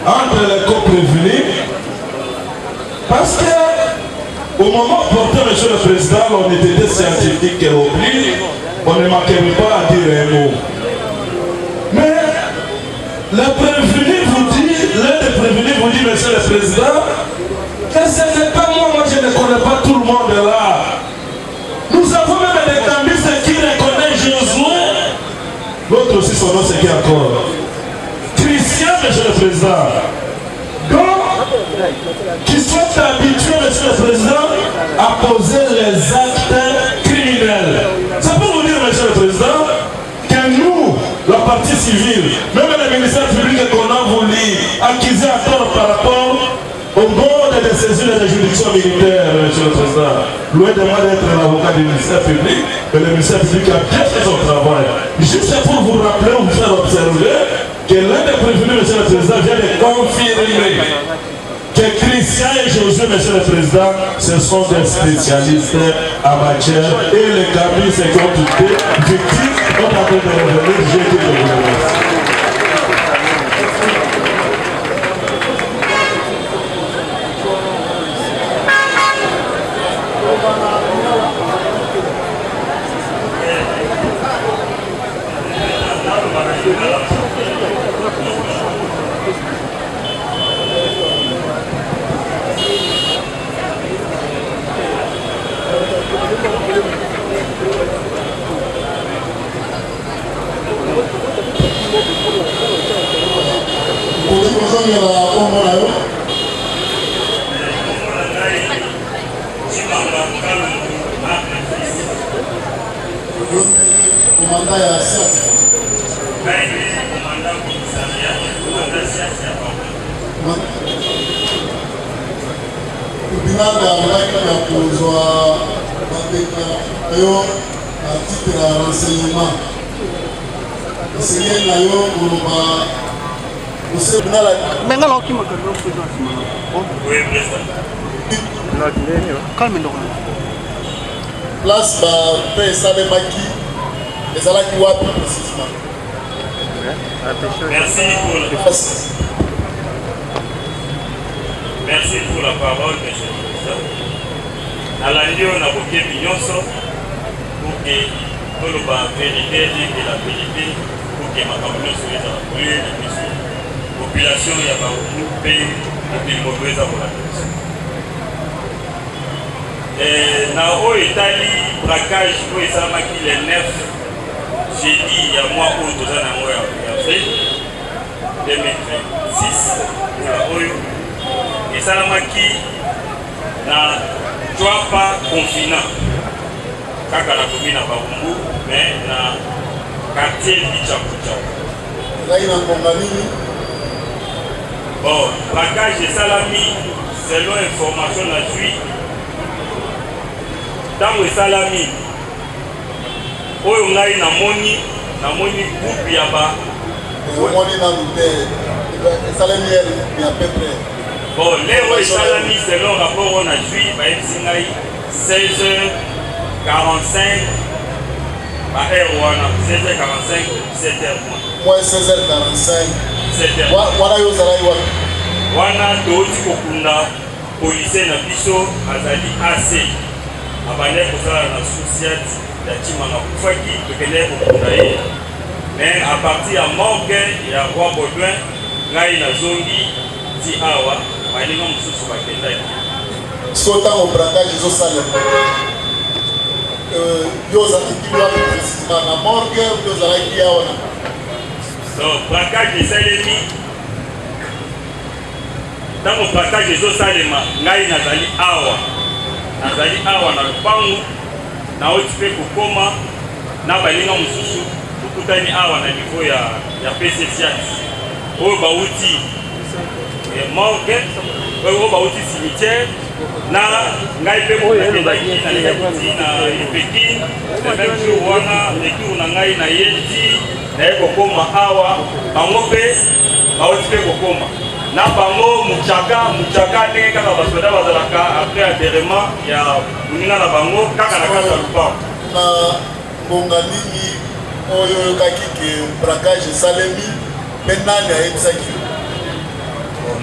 entre les co-prévenus, parce que au moment porté, Monsieur le Président, on était scientifique et oblige, on ne manquait pas à dire un mot. Mais le prévenu vous dit, l'un des prévenus vous dit, Monsieur le Président, que ce n'est pas moi, je ne connais pas tout le monde là. Nous avons même des cambistes qui reconnaissent Josué. L'autre aussi, son nom, c'est qui encore? Christian, Monsieur le Président. Donc, qui sont habitués, Monsieur le Président, à poser les actes criminels. C'est pour vous dire, Monsieur le Président, que nous, la partie civile, même le ministère public qu'on a voulu acquiser à tort par rapport au mode de saisir les juridictions militaires, Monsieur le Président. Loin de moi d'être l'avocat du ministère public, mais le ministère public a bien fait son travail. Juste pour vous rappeler ou vous faire observer que l'un des prévenus, Monsieur le Président, vient de confirmer que Christian et Josué, Monsieur le Président, ce sont des spécialistes en matière et les cambistes qui ont été victimes ont en train de revenir. J'ai dit de vous remercier. Place paix Salemaki, les alaki wapi précisément. Merci pour la parole, monsieur le président. À la ligne, on a beaucoup de pour que tout le la vérité et la vérité, pour que ma campagne soit la population, il y a pas beaucoup de pays pour qu'ils mobilisent pour la population. Nao Italie, braquage pour les Salamaki les 9 jeudi, il y a moi où nous avons avril 2026 pour la Oyo. Et Salamaki n'a pas confinement. Kaka la commune à Babumbu, mais na quartier Bichakucha. Bon, braquage de Salami, selon information la suite. Dans le salami, oyo ngai namoni groupe ya ba omoni na lute salami ya peu près. Bon, les salami selon rapport on a suivi ba ngai 16h45 ba heure wana 16h45 17h moins 16h45 17h wana yo zalai wana doti kokunda police na biso azali AC abandé kozala na société ya Chimanga kufaki tokende kokunda ye. Mais à partir ya morgue ya Roi Baudouin ngai na zongi ti awa balinga mosusu bakendaki sota au braquage zo sala yo za kiwa précisément na morgue yo za ki awa na donc braquage esalemi ntango braquage ezosalema ngai nazali awa na lupangu naoti mpe kokoma na balinga mosusu tokutani awa na niveau ya PCCAT oyo bauti morgue oyo bauti cimetière na ngai mpe kokendaki nalekaki na Pekin le même jour wana retour na ngai na yeti naye kokoma awa bango mpe bauti mpe kokoma na bango muchaka ndenge kaka basoda bazalaka après enterrement ya moninga na bango kaka na kati ya lupango na mbonga nini oyo oyokaki ke braquage esalemi mpe nani ayebisaki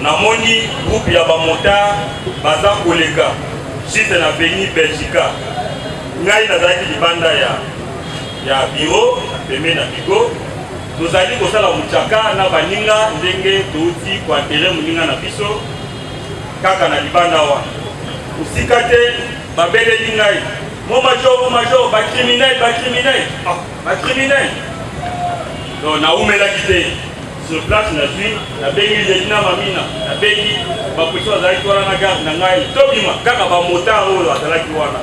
namoni groupe ya bamotard baza koleka juste na veni Belgica. Ngai nazalaki libanda ya bureau pembeni na bigo. Tozali kosala muchaka na baninga ndenge touti koantere moninga na biso kaka na libanda wana. Usika te babeleli ngai mon major bacriminel. Donc naumelaki te sur place na zwi nabengi Lelina Mamina nabengi bapolisi bazalaki wana na garde na ngai tobima kaka bamotard oyo bazalaki wana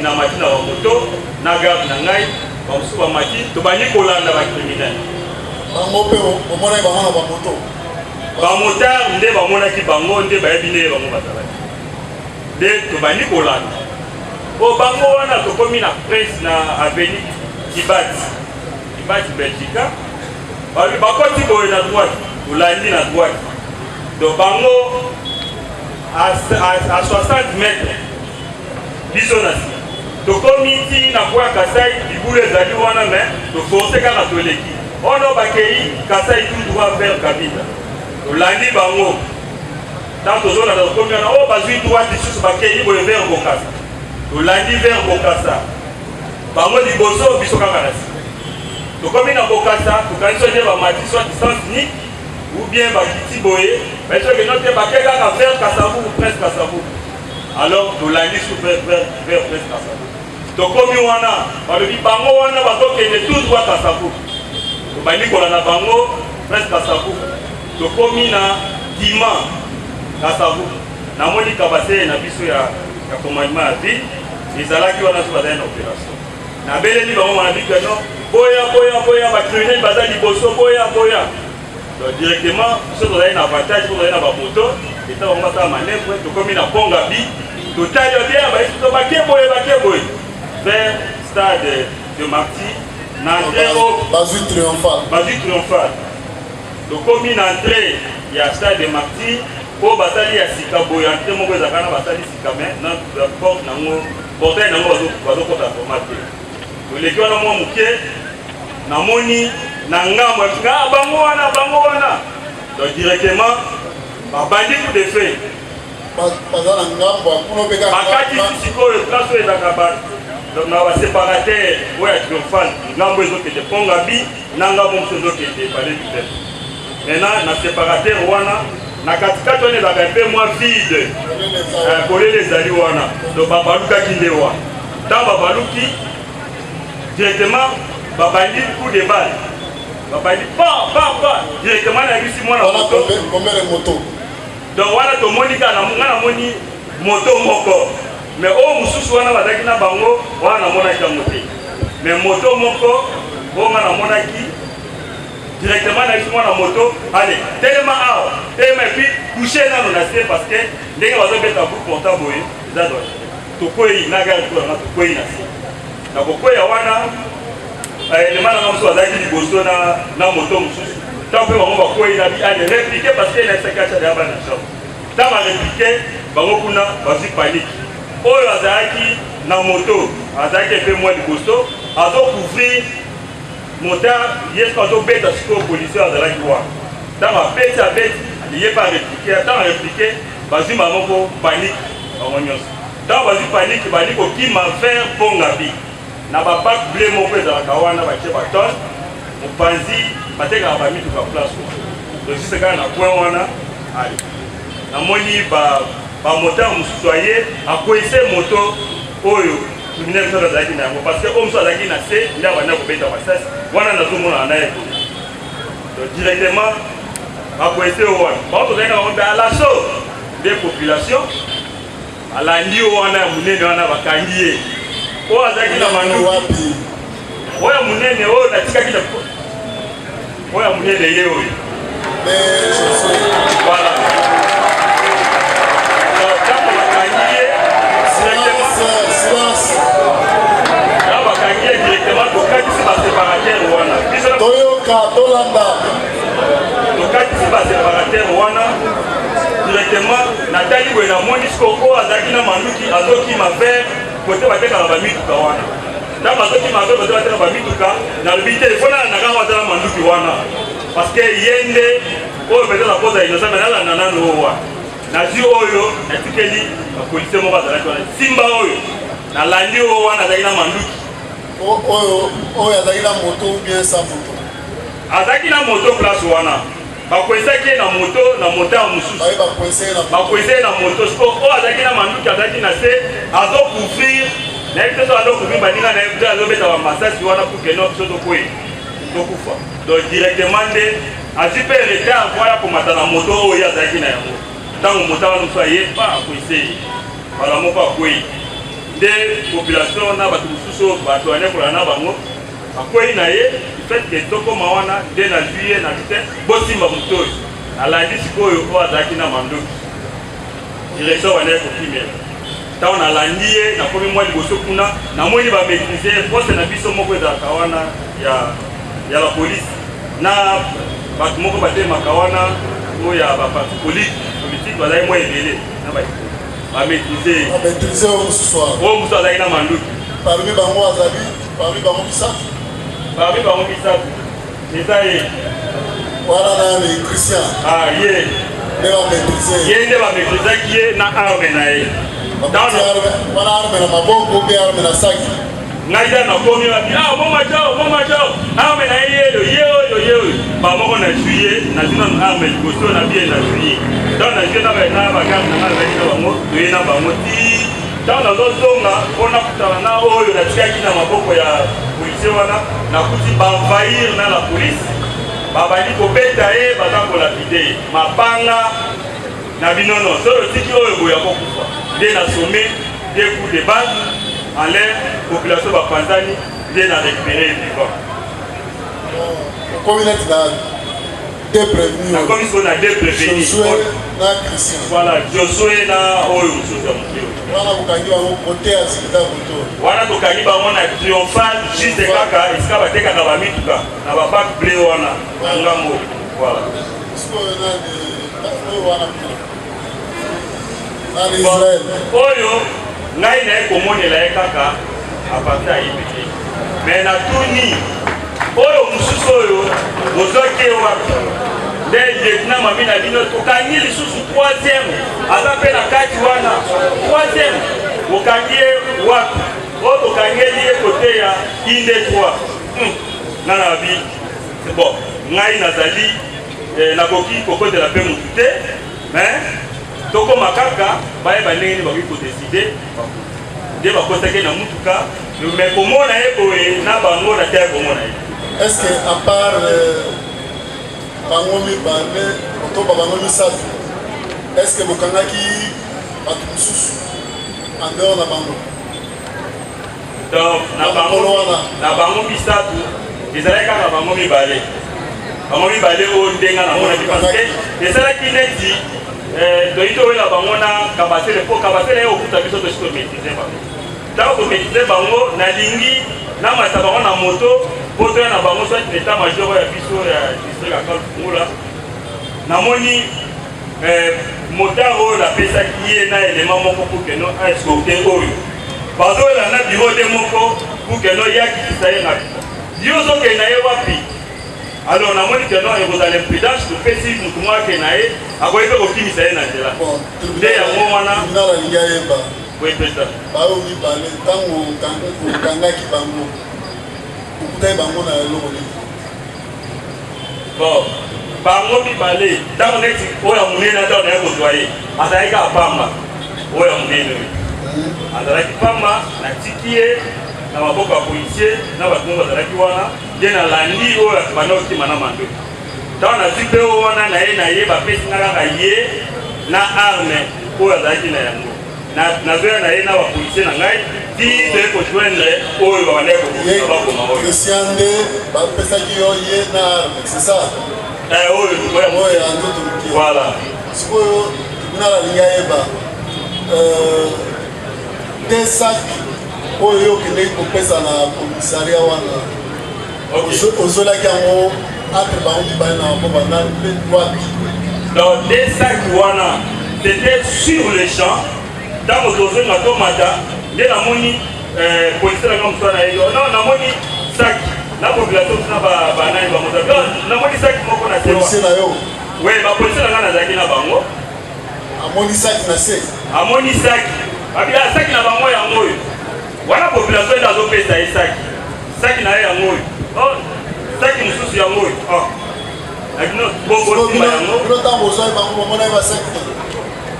na mati na bamoto na garde na ngai bamosusu bamati tobandi kolanda bacriminel. Bango mpe omonaki bango na bamoto bamotard nde bamonaki bango nde bayebi nde bango bazalaki nde tobandi kolanda o bango wana tokomi na presse na avenue Kibati Belgica bakoti boye na droite tolandi na droite donc bango à 60 mètres biso na si tokomi ti na kwa Kasai libulu ezali wana me toforce kaka toleki ono bakei Kasai tout droit vers Kabila tolandi bango tant tozona tokomi wana o bazwi droite lisusu bakei boye vers Bokassa tolandi vers Bokassa bango liboso biso kaka na si tokomi na Bokassa tokanisi oye bamati soit distance unique ou bien bakiti boye basoki note bake kaka vers Kasavu ou presque Kasavu alors tolandi sous vers presque Kasavu tokomi wana balobi bango wana bazokende tout droit Kasavu tobandi kolanda bango presque Kasavu tokomi na Dima Kasavu namoni kabase na biso ya commandement ya ville ezalaki wana so bazali na opération nabeleli bango wana bikeno boya bacriminel baza liboso boya donc directement biso tozali na avantage po tozali na bamoto eta bango basala manevre tokomi na ponga bi totali bien bayebi to bake boye vers stade de Marty na entrée au bazwi triomphal tokomi na entrée ya stade de Marty po basali ya sika boye entrée moko ezalaka na basali sika me na porte nango portail nango bazokota format te toleki wana mwa moke namoni na ngambo ya bango wana donc directement babandi coup de feu baza na ngambo kuna mpe kaka bakati sikoyo place oyo ezalaka donc na baséparateur oyo ya triomphal ngambo ezokende ponga bi na ngambo mosusu ezokende palais du peuple maintenant na séparateur wana na katikati wana ezalaka mpe mwa vide polele ezali wana donc babalukaki nde wana ntango babaluki directement babandi coup de balle babandi pa directement na bisi mwana moto donc wana tomoni kaka nga namoni moto moko mais oyo mosusu wana bazalaki na bango wana namonaki yango te mais moto moko oyo nga namonaki directement na bisi mwana moto ale telema awa telema epuis couche nano na se parce que ndenge bazobeta bout porta boye eza doy tokwei na gare toyanga tokwei na se na kokweya wana elema nanga mosusu bazalaki liboso na moto mosusu ntango mpe bango bakwei na bi ale répliqué parce que naesakaki ya bana chambre ntango barépliqué bango kuna bazwi panike oyo azalaki na moto azalaki epe mwa liboso azocouvrir motard yesko azobeta sikoyo policier azalaki wana ntango abeti ye pa répliqué ntango répliqué bazwi bango panike bango nyonso ntango bazwi panike bali kokima vers ponga bi na babac ble moko ezalaka wana batie batone mopanzi batekaka bamituka place donc juste kaka na point wana ale namoni bamotard mosusu aye akwese moto oyo criminel mosusu azalaki na yango parce que oyo mosusu azalaki na se nde abanda kobeta masasi wana nazomonana na ye donc directement akwese oyo wana bango tozalaki na bango mpe alaso nde population alandi oyo wana ya monene wana bakangi ye oyo azalaki na manduki oyo ya monene oyo natikaki na oyo ya monene ye oyo voilà ntango bakangi ye na bakangi ye directement tokatisi baséparateur wana toyoka tolanda tokatisi baséparateur wana directement natali boye namoni siko oyo azalaki na manduki azokima vers kote batekaka bamituka wana ntango azokima vers kote batekaka bamituka nalobi te fona nanga bazala manduki wana parce que ye nde oyo peut-être la cause innocent mais là nana lowa na ji oyo na tikeli ba policier mo bazala ko simba oyo na landi oyo wana azali na manduki oyo azali na moto ou bien sans moto azaki na moto place wana bakwesaki na moto ya mosusu bakwesaki na moto oyo azalaki na manduki azalaki na se azocouvrir na ye biso azocouvrir baninga na ye biso azobeta bamasasi wana pukeno biso tokufa donc directement nde azwi mpe retard po ya komata na moto oyo azalaki na yango ntango moto wana mosusu ayepa akwesei bala moko akwei nde population na bato mosusu bato anekola na bango akwei na ye fait que tokoma wana nde na juillet na bite bosimba moto oyo alandi sikoyo oyo azalaki na mandoki direction wana ekokimela ntango nalandi ye nakomi mwa liboso kuna namoni bamaîtrise poste na biso moko ezalaka wana ya la police na bato moko batelemaka wana oyo ya baparti politique bazali mwa ebele na bamaîtrise oyo mosusu azalaki na mandoki parmi bango misatu parmi bango misatu eza ye wana nani Christian ye nde bamaîtrisaki ye na arme na ye wana arme na maboko ou bien arme na saki ngai da nakomi babi momajao arme na ye oyo bamoko na juillet nazwi nano arme liboso na bie na juillet donc na juillet na bagarde nanga azalaki na bango toye na bango ti ntango nazozonga mpona kutana na oyo natikaki na maboko ya policier wana nakuti bavahir na la police babandi kobeta ye baza kolapide ye mapanga na binono solo tiki oyo boya kokufa nde na somme de coup de balle en l'air population bapanzani nde na récupéré vivant okomi neti na nakomi siko na deux prévenus voilà Josué na oyo mosusu ya moke wana bokangi bango kote ya sida moto wana tokangi bango na triomphal juste kaka esika batekaka bamituka na babac bleu wana na ngambo voilà oyo ngai na ye komonela ye kaka apartir ayebi te me na tuni oyo mosusu oyo bozwaki ye wapi nde lieutenant mami na bino tokangi lisusu 3e aza mpe na kati wana 3e okangi ye wapi oyo tokangeli ye kote ya inde 3 nga na bi bon ngai nazali nakoki kokotela mpe motu te tokoma kaka bayeba ndenge nini bakoki kodeside nde bakotaki na mutuka me komona ye boye na bango na te komona ye est-ce que à part bango mibale otoba bango misato est-ce que bokangaki bato mosusu en dehors na bango donc na bango misato ezalaki kaka bango mibale oyo ndenga namonaki parce que ezalaki neti toyi toyela bango na kabasele mpo kabasele ye okuta biso tosi tomaîtrise bango ntango tomaîtrise bango nalingi namata bango na moto mpo toya na bango soit l'état major ya biso ya district ya kalfungula namoni motar oyo napesaki ye na élément moko pour keno aescorte oyo bazoyela na biro te moko pour keno yakikisa ye na yo ozokende na ye wapi alors namoni keno ekozala imprudence topesi motu moko akende na ye akoki mpe kokimisa ye na nzela nde yango wana alingi ayeba boyepesa bayo mibale ntango okangaki bango okutaki bango na eloko nini bon bango mibale ntango neti oyo ya monene ntango naye kozwa ye azalaki apamba oyo ya monene oyo azalaki pamba natiki ye na maboko ya policier na bato moko bazalaki wana nde nalandi oyo banda kotima na mandoki ntango nazwi mpe oyo wana na ye bapesi nga kaka ye na arme oyo azalaki na yango nazoya na ye na bapolisier na ngai ti toye kojoindre oyo babandaki kokoma oyo Christian nde bapesaki yo ye na arme c'est ça oyo ya nzoto mokie voilà sikoyo tribunal alingi ayeba te saki oyo yo okendeki kopesa na komisaria wana ozolaki yango entre bango mibale na maboko na mpe wapi donc des sacs wana c'était sur le champ ntango tozenga tomata nde namoni policier nanga mosu wana yeyo non namoni saki na population na banani bamoto namoni saki moko na policier na yo Oui, ma position là na zaki na bango. Amoni sac na se. Amoni sac. Abila sac na bango ya ngoyo. Wana population eza zo pesa e sac. Sac na ya ngoyo. Oh, sac mususu ya ngoyo. Oh. Agno bobo simba ya ngoyo. Bino tango zo bango mona ba sac.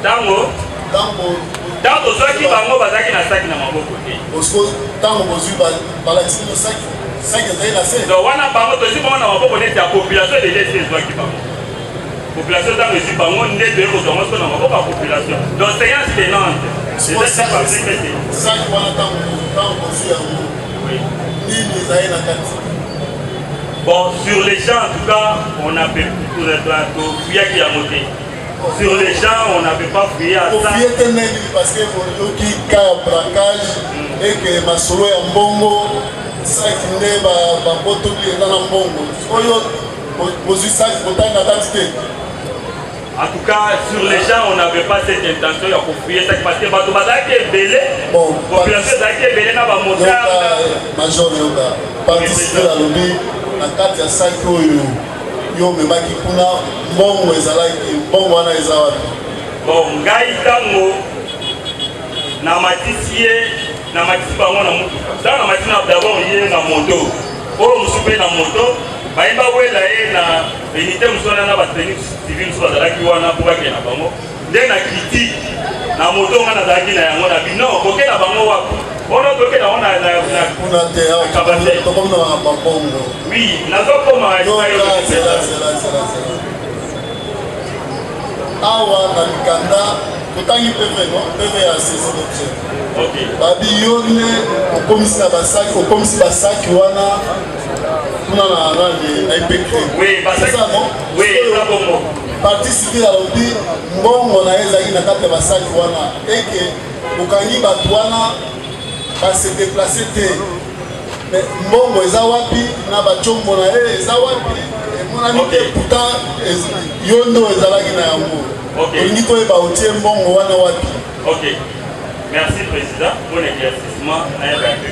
Tango Tango soki bango bazaki na sac na maboko te. Osko tango bozui ba la tsino sac. Sac ezali na se. Donc wana bango tozi bango na maboko neti ya population de laisser zwaki bango. Population dans le bango ndé ko zongo so na maboko ya population. Donc séance tenante. C'est ça pas répéter. Sac wana tango bozui yango. Oui. Nini ezali na kati. Bon, sur les champs, en tout cas, on a fait tout le plateau, fouillé qui a monté. Sur les champs, on n'avait pas fouillé à ça. Fouillé parce que vous qui a braquage et que ma solo est en bongo, ça qui n'est pas poteau qui est dans le bongo. Vous ça qui vous avez identité. En tout cas, sur les champs, on n'avait pas cette intention de fouiller ça parce que bateau bazaki est belé. Bon, population bazaki est belé na ba moteur. Major Yoga, participer à l'obé, la carte ya sac yo memaki kuna mbongo ezalaki mbongo wana eza wapi. Bon, ngai tango na matisi bango na mutuka. Ça na matisi na d'abord yé na moto. Oyo musupe na moto, bayeba wela ye na unité musona na ba technique civil so bazalaki wana po bakena na bango. Nde na critique na moto ngana zaki na yango na bino koke na bango wapi. Ono toke na ona na kuna te ya to comme na bongo. Oui, na zo koma c'est là. Awa na mikanda totangi PV non PV ya saisi d'objet. OK. Babi yone okomisi na basaki okomisi basaki wana kuna na IPK. Oui, basaki non? Oui, ça bon. Parti civil a lobby mbongo na ezaki na kati ya basaki wana eke okangi bato wana ba se déplacer te. Mais mbongo eza wapi na bachombo na eza wapi? Monani te pourtant yondo ezalaki na yango. OK. Olingi koyeba otie mbongo wana wapi? OK. Merci président pour l'éclaircissement na yeba pe.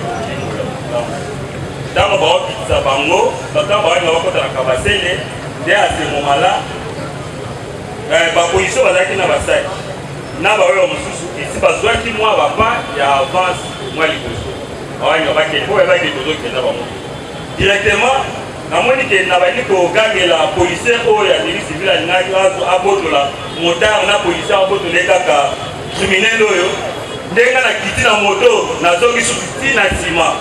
Dans le bar qui s'abango, dans le bar on va côté la Kabasele, dès à ce moment-là ba position bazaki na basaki. Na ba oyo mususu ici bazwaki moi papa ya avance moi liboso. Awa ba ke ko ba ke tozo ke na ba mo. Directement na moni ke na ba ni ko gangela policier oyo ya service civil na ngazo abotola motard na policier abotola kaka criminel oyo ndenga na kiti na moto na zongi suti na sima.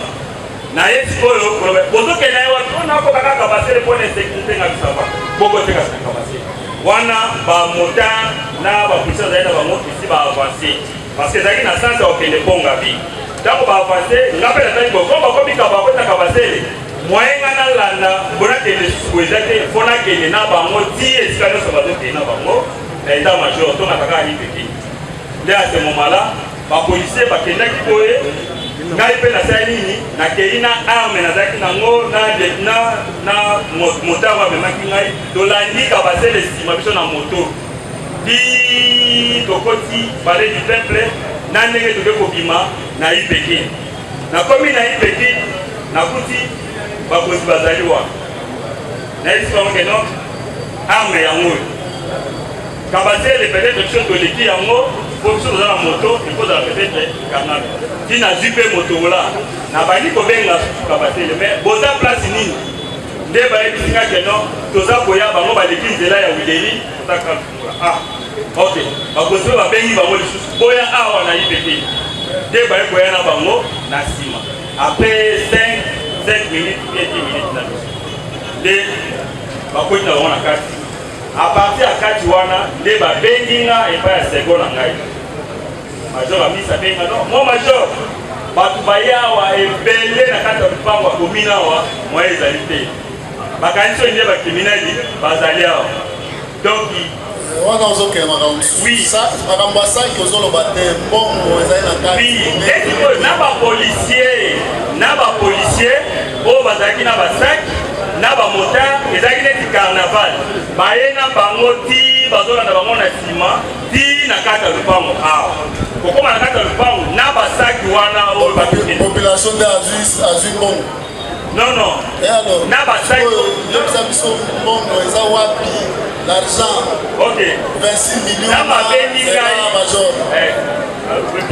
Na yesi oyo bozo ke na yo na ko kaka basele pour sécurité na bisaba. Boko teka ka basele. Wana ba motard na ba policier zaina ba moto ici ba avancer parce que zaki na sens au kende ponga bi. Tango ba avancer ngapela tani ko ba ko bika ba ko ta basele. Moyenga na landa bona kende suezate fona kende na ba moti esika so ba zo kende na ba mo na état major to na kaka IPK. Là à ce moment-là, ba policier ba kenda ki koye ngai pe na sai nini na keina arme na zaki na ngo na lieutenant na motard wa memaki ngai to landi ka basele sima biso na moto di tokoti balai du peuple na ndenge toke kobima na IPK na komi na IPK na kuti bakozi bazali wa na esika ke no arme yango kabasele peut-être biso toleki yango po biso toza na moto ekozala peut-être kanabe tina zwi mpe moto ola na bandi kobenga kabasele mais boza place nini nde bayebisinga ke no toza koya bango baleki nzela ya wileri otaka ok bakozi mpe babengi bango lisusu boya awa na IPK nde baye koya na bango na nsima après 5 minutes ou 10 minutes na biso nde bakoti na bango na kati a partir ya kati wana nde babengi nga epai ya sego na ngai major amisa benga no mo major bato bayawa ebele na kati ya lupango akomina awa moye ezali te bakanisi oyo nde bakriminali bazali awa donc wana ozokende makambo makambo asaki ozoloba te mbongo ezali na kati esikoyo na bapolisier oyo bazalaki na basaki na bamotard ezalaki neti carnaval baye na bango ti bazolanda bango na nsima ti na kati ya lupango awa kokoma na kati ya lupango na basaki wana oyo population nde azwi mbongo non na basaki yebisa biso mbongo eza wapi l'argent. Ok. 26 millions. Na mabendi ngai. Major.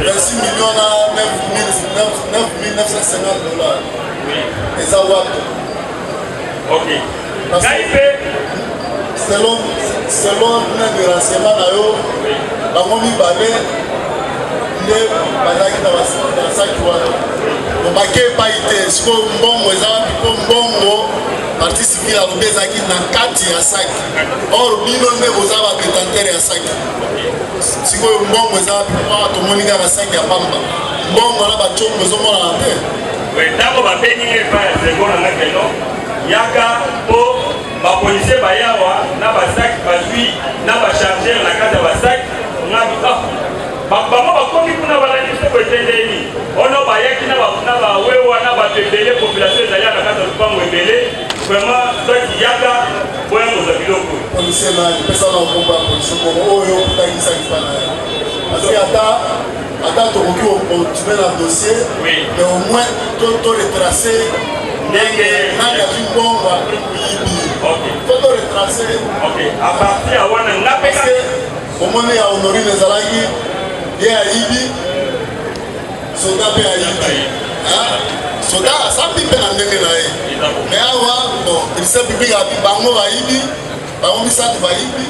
26 26 millions à 9 950 dollars. Oui. Et ça va. Ok. Parce que Ngai pe. selon les renseignements, bango mibale nde bazalaki na basaki wana bake epai te sikoyo mbongo eza wapi mpo mbongo parti civile alobi ezalaki na kati ya saki or bino nde boza badetentere ya saki sikoyo mbongo eza wapi mpo tomoni kaka basaki ya pamba mbongo na bacongo ezomonana te ntango babengi ngai epai ya sengo na ngai keno yaka mpo bapolisier bayawa na basaki bazwi na bachargeur na kati ya basaki ngabi bango bakomi kuna balandisi koetendeli ono bayaki na bawewa na bato ebele population ezali na kati ya lupango ebele vraiment soki yaka boyangoza biloko policier nani pesa na okomba ya policier kongo oyo otangisaki mpa na ye parce ata tokoki kocontinue na dossier mais au moins toretrace ndenge nani azwi mbongo apres koyibi fo toretrace a partir ya wana nga parce omoni ya honorine ezalaki ye ayibi soda mpe ayibi soda asambi mpe na ndenge na ye me awa bon ministère public abi bango bayibi bango misato bayibi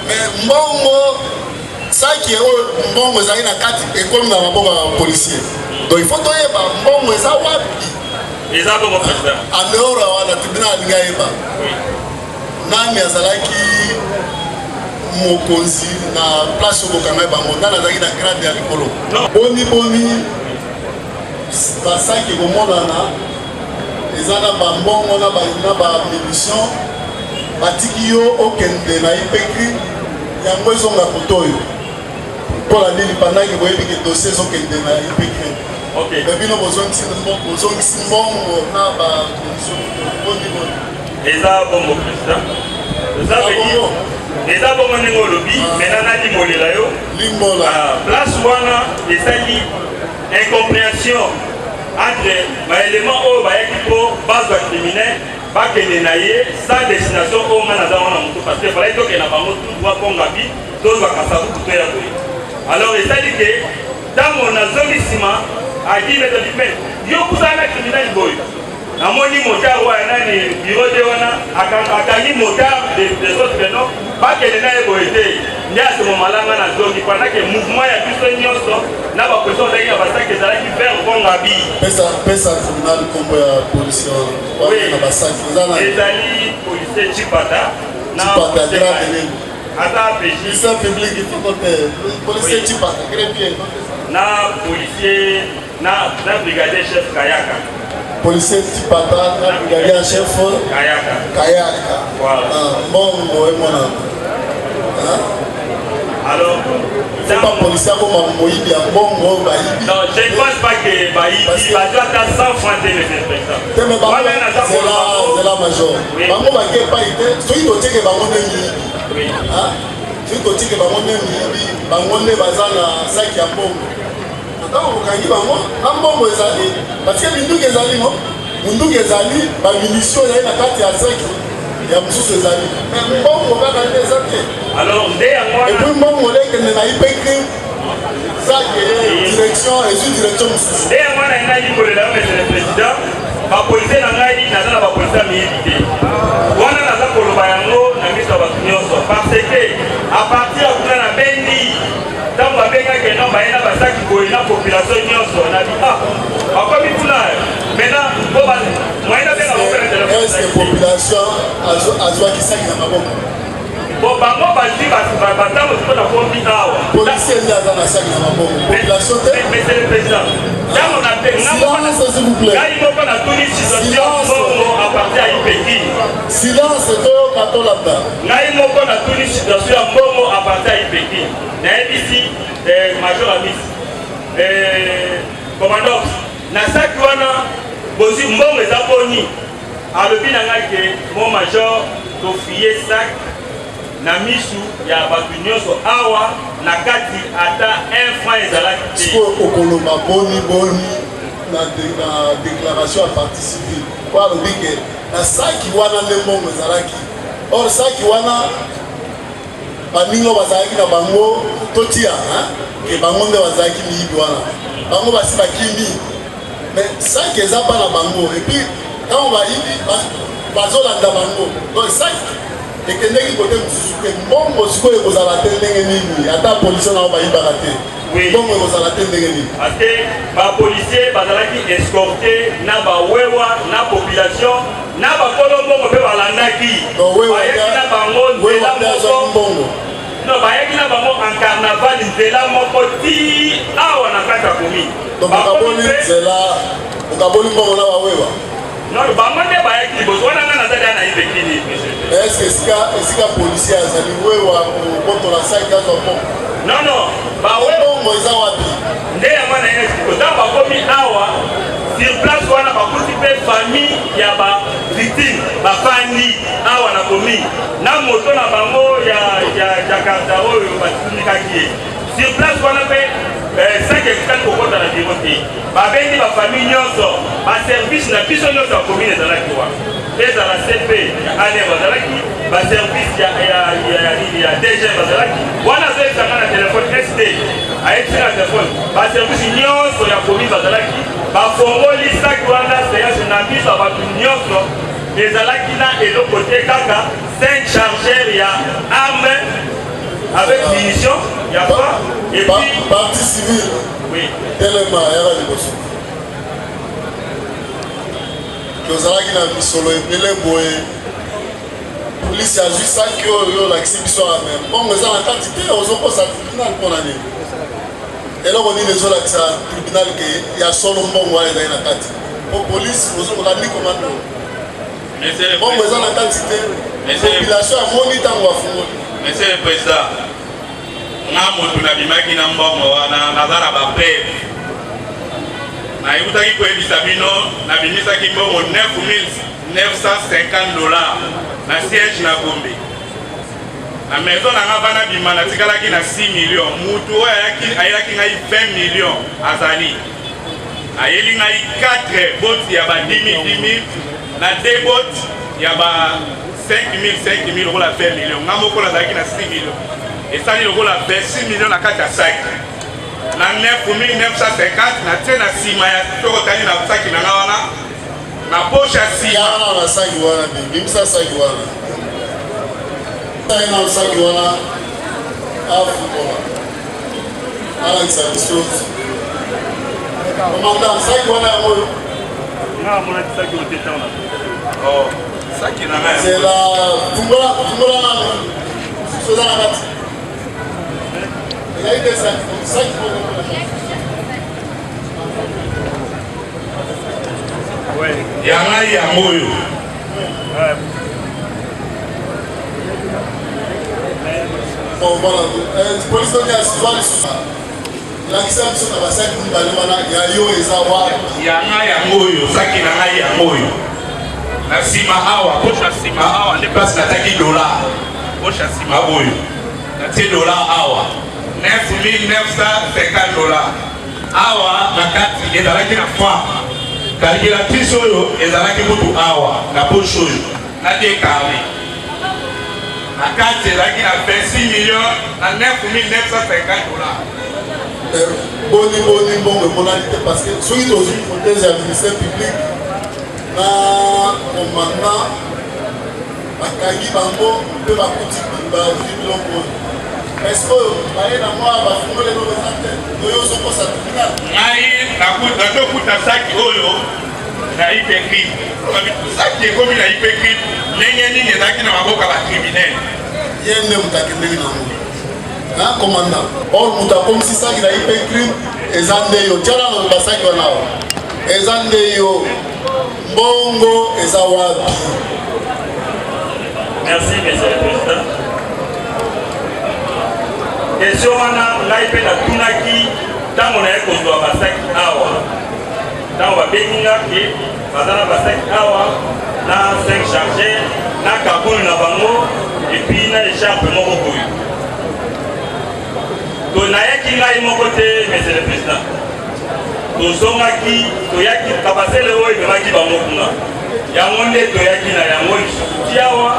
me mbongo saki oyo mbongo ezalaki na kati ekomi na maboko ya policier donc il faut toyeba mbongo eza wapi eza bongo président andeora wana tribunal alingi ayeba nani azalaki mokonzi na place okokanga bango ndana azalaki na grade ya likolo boni basaki ekomonana eza na bambongo na bamunition batiki yo okende na ipekri yango ezonga koto oyo mpola nini pandaki boyebiki dossier ezokende na ipekri bino bozongisi mbongo na bamunition boni eza bongo président eza bongo ndenge olobi maintenant nalimolela yo place wana ezali incompréhension entre baélément oyo bayaki mpo base bacriminel bakende na ye sans destination oyo nga naza wana motu parce que falai tokende na bango tudwa kongabi tozwaka sabuku to ya boye alors ezali ke ntango nazongi nsima adimetobi me yo kuzala na criminel boye namoni motar wana nani biro de wana akangi motar des autres prénoms bakende na ye boye te nde asemo malanga na zongi pendake mouvement ya biso nyonso na baposition ezalaki na basaki ezalaki vers kongabi pesa tribunal kombo ya policier na basaki ezali policier Chipata na ata policier public policier Chipata greffier na policier na brigadier chef Kayaka policier Chipata na brigadier chef Kayaka mbongo emona alors c'est pas policier comme moyibi ya mbongo bayibi non je ne pense pas que bayibi bato ata 100 francs te monsieur le président teme bango zela major bango bake epai te soki totieke bango nde miyibi soki totieke bango nde miyibi bango nde baza na saki ya mbongo ntango kokangi bango na mbongo ezali parce que minduki ezali no munduki ezali bamunition ezali na kati ya saki ya mosusu ezali mbongo kaka nde eza te alors nde yango wana epuis mbongo lekende na ipekri saki direction ezwi direction mosusu nde yango wana ngai likolela yo monsieur le président bapolisier na ngai naza na bapolisier miyibi te wana naza koloba yango na miso ya bato nyonso parce que a partir ya kuna na bendi ntango babengaki no baye na basaki boye na population nyonso nabi bakomi kuna maintenant po moye nabenga mopena telefone population azwakisaki na maboko bo bango bazwi batango siko na kombi awa policier nde aza na saki na maboko population te monsieur le président ntango ngai moko natuni situation mbongo apartir ya ipeki silence toyoka tolanda ngai moko natuni situation ya mbongo apartir ya ipeki nayebisi major amis commandant na saki wana bozwi mbongo eza boni alobi na ngai ke mo major tofie sak na misu ya bato nyonso awa na kati ata 1 franc ezalaki te sikoyo okoloba boni na déclaration ya parti civile po alobi ke na saki wana nde mbongo ezalaki or saki wana baningo bazalaki na bango totia ke bango nde bazalaki miyibi wana bango basi bakimi mais saki eza mpa na bango epuis ntango bayibi bazolanda bango donc saki ekendeki kote mosusu te mbongo sikoyo ekozala te ndenge nini ata policier nao bayibaka te mbongo ekozala te ndenge nini ate bapolisier bazalaki escorte na bawewa na population na bakolo mbongo mpe balandaki bayaki na bango nzela moko non bayaki na bango en carnaval nzela moko ti awa na kati ya komi okaboli mbongo na bawewa non bango nde bayaki liboso wana nga nazali ana yibekini est-ce que esika policier azali wewa kobotola saki azwa mbongo non mbongo eza wapi nde yango na ye kota bakomi awa sur place wana bakuti mpe famille ya bavictime bafandi awa na komi na moto na bango ya karta oyo batilikaki ye sur place wana mpe saki ekutani kokota na biro te babendi bafamille nyonso baservice na biso nyonso ya komine ezalaki wana ezala cp ya ane bazalaki baservice ya dg bazalaki wana azoyebisanga na telefone sd ayebisi na telefone baservice nyonso ya komine bazalaki bafongoli saki wana séance na biso ya bato nyonso ezalaki na eloko te kaka 5 chargeur ya arme avec munition ya fois et puis partie civile oui telema yaka liboso tozalaki na misolo ebele boye polisi azwi saki oyo olakisi biso ame mbongo eza na kati te ozokosa tribunal mpona nini eloko nini ezolakisa tribunal ke ya solo mbongo wana ezali na kati po polisi olandi komando mbongo eza na kati te population amoni ntango bafungoli Monsieur le Président, nga motu nabimaki na mbongo wana naza na bapere nayebutaki koyebisa bino nabimisaki mbongo $9,950 na siège na Gombe na maison nanga bana bima natikalaki na 6 millions mutu oyo ayelaki ngai 20 millions azali ayeli ngai 4 bot ya ba 10,000 na 2 bot ya ba 5,000 lokola 20 millions nga moko nazalaki na 6 millions esali lokola 26 millions na kati ya saki na 9,950 na tie na nsima ya soko tali na saki na nga wana na poshe ya nsima na saki wana bimisa saki wana tali na saki wana afukola alakisa biso komanda saki wana yango nga amonaki saki oteta na saki na nga zela fungola nano soza na kati ezali te saki ya ngai yango oyo polisi oki asizwa lisusu lakisa biso na basaki mibale wana ya yo eza wapi ya ngai yango oyo saki na ngai yango oyo na nsima awa poshe ya nsima awa nde place nataki dolar poshe ya nsima oyo natie dolar awa $9,950 awa na kati ezalaki na franc calculatrice oyo ezalaki mutu awa na poshe oyo natie carré na kati ezalaki na 26 millions na $9,950 boni mbongo emonani te parce que soki tozwi hypothèse ya ministère public na komanda bakangi bango mpe bakuti bazwi biloko oyo est-ce oyo baye na mwa bafungole eloko eza te oyo ozokosa tribunal ngai nazokuta saki oyo na hypocrite saki ekomi na hypocrite ndenge nini ezalaki na maboko ya bacriminele ye nde moto akendeki nango na komanda or moto akomisi saki na hypocrite eza nde yo tiana na basaki wana awa eza nde yo mbongo eza wapi merci monsieur le président question wana ngai mpe natunaki ntango naye kozwa basaki awa ntango babengi nga ke baza na basaki awa na 5 charger na kabulu na bango epuis na écharpe moko boye to nayaki ngai moko te monsieur le président tozongaki toyaki kapasele oyo ememaki bango kuna yango nde toyaki na yango lisusu ti awa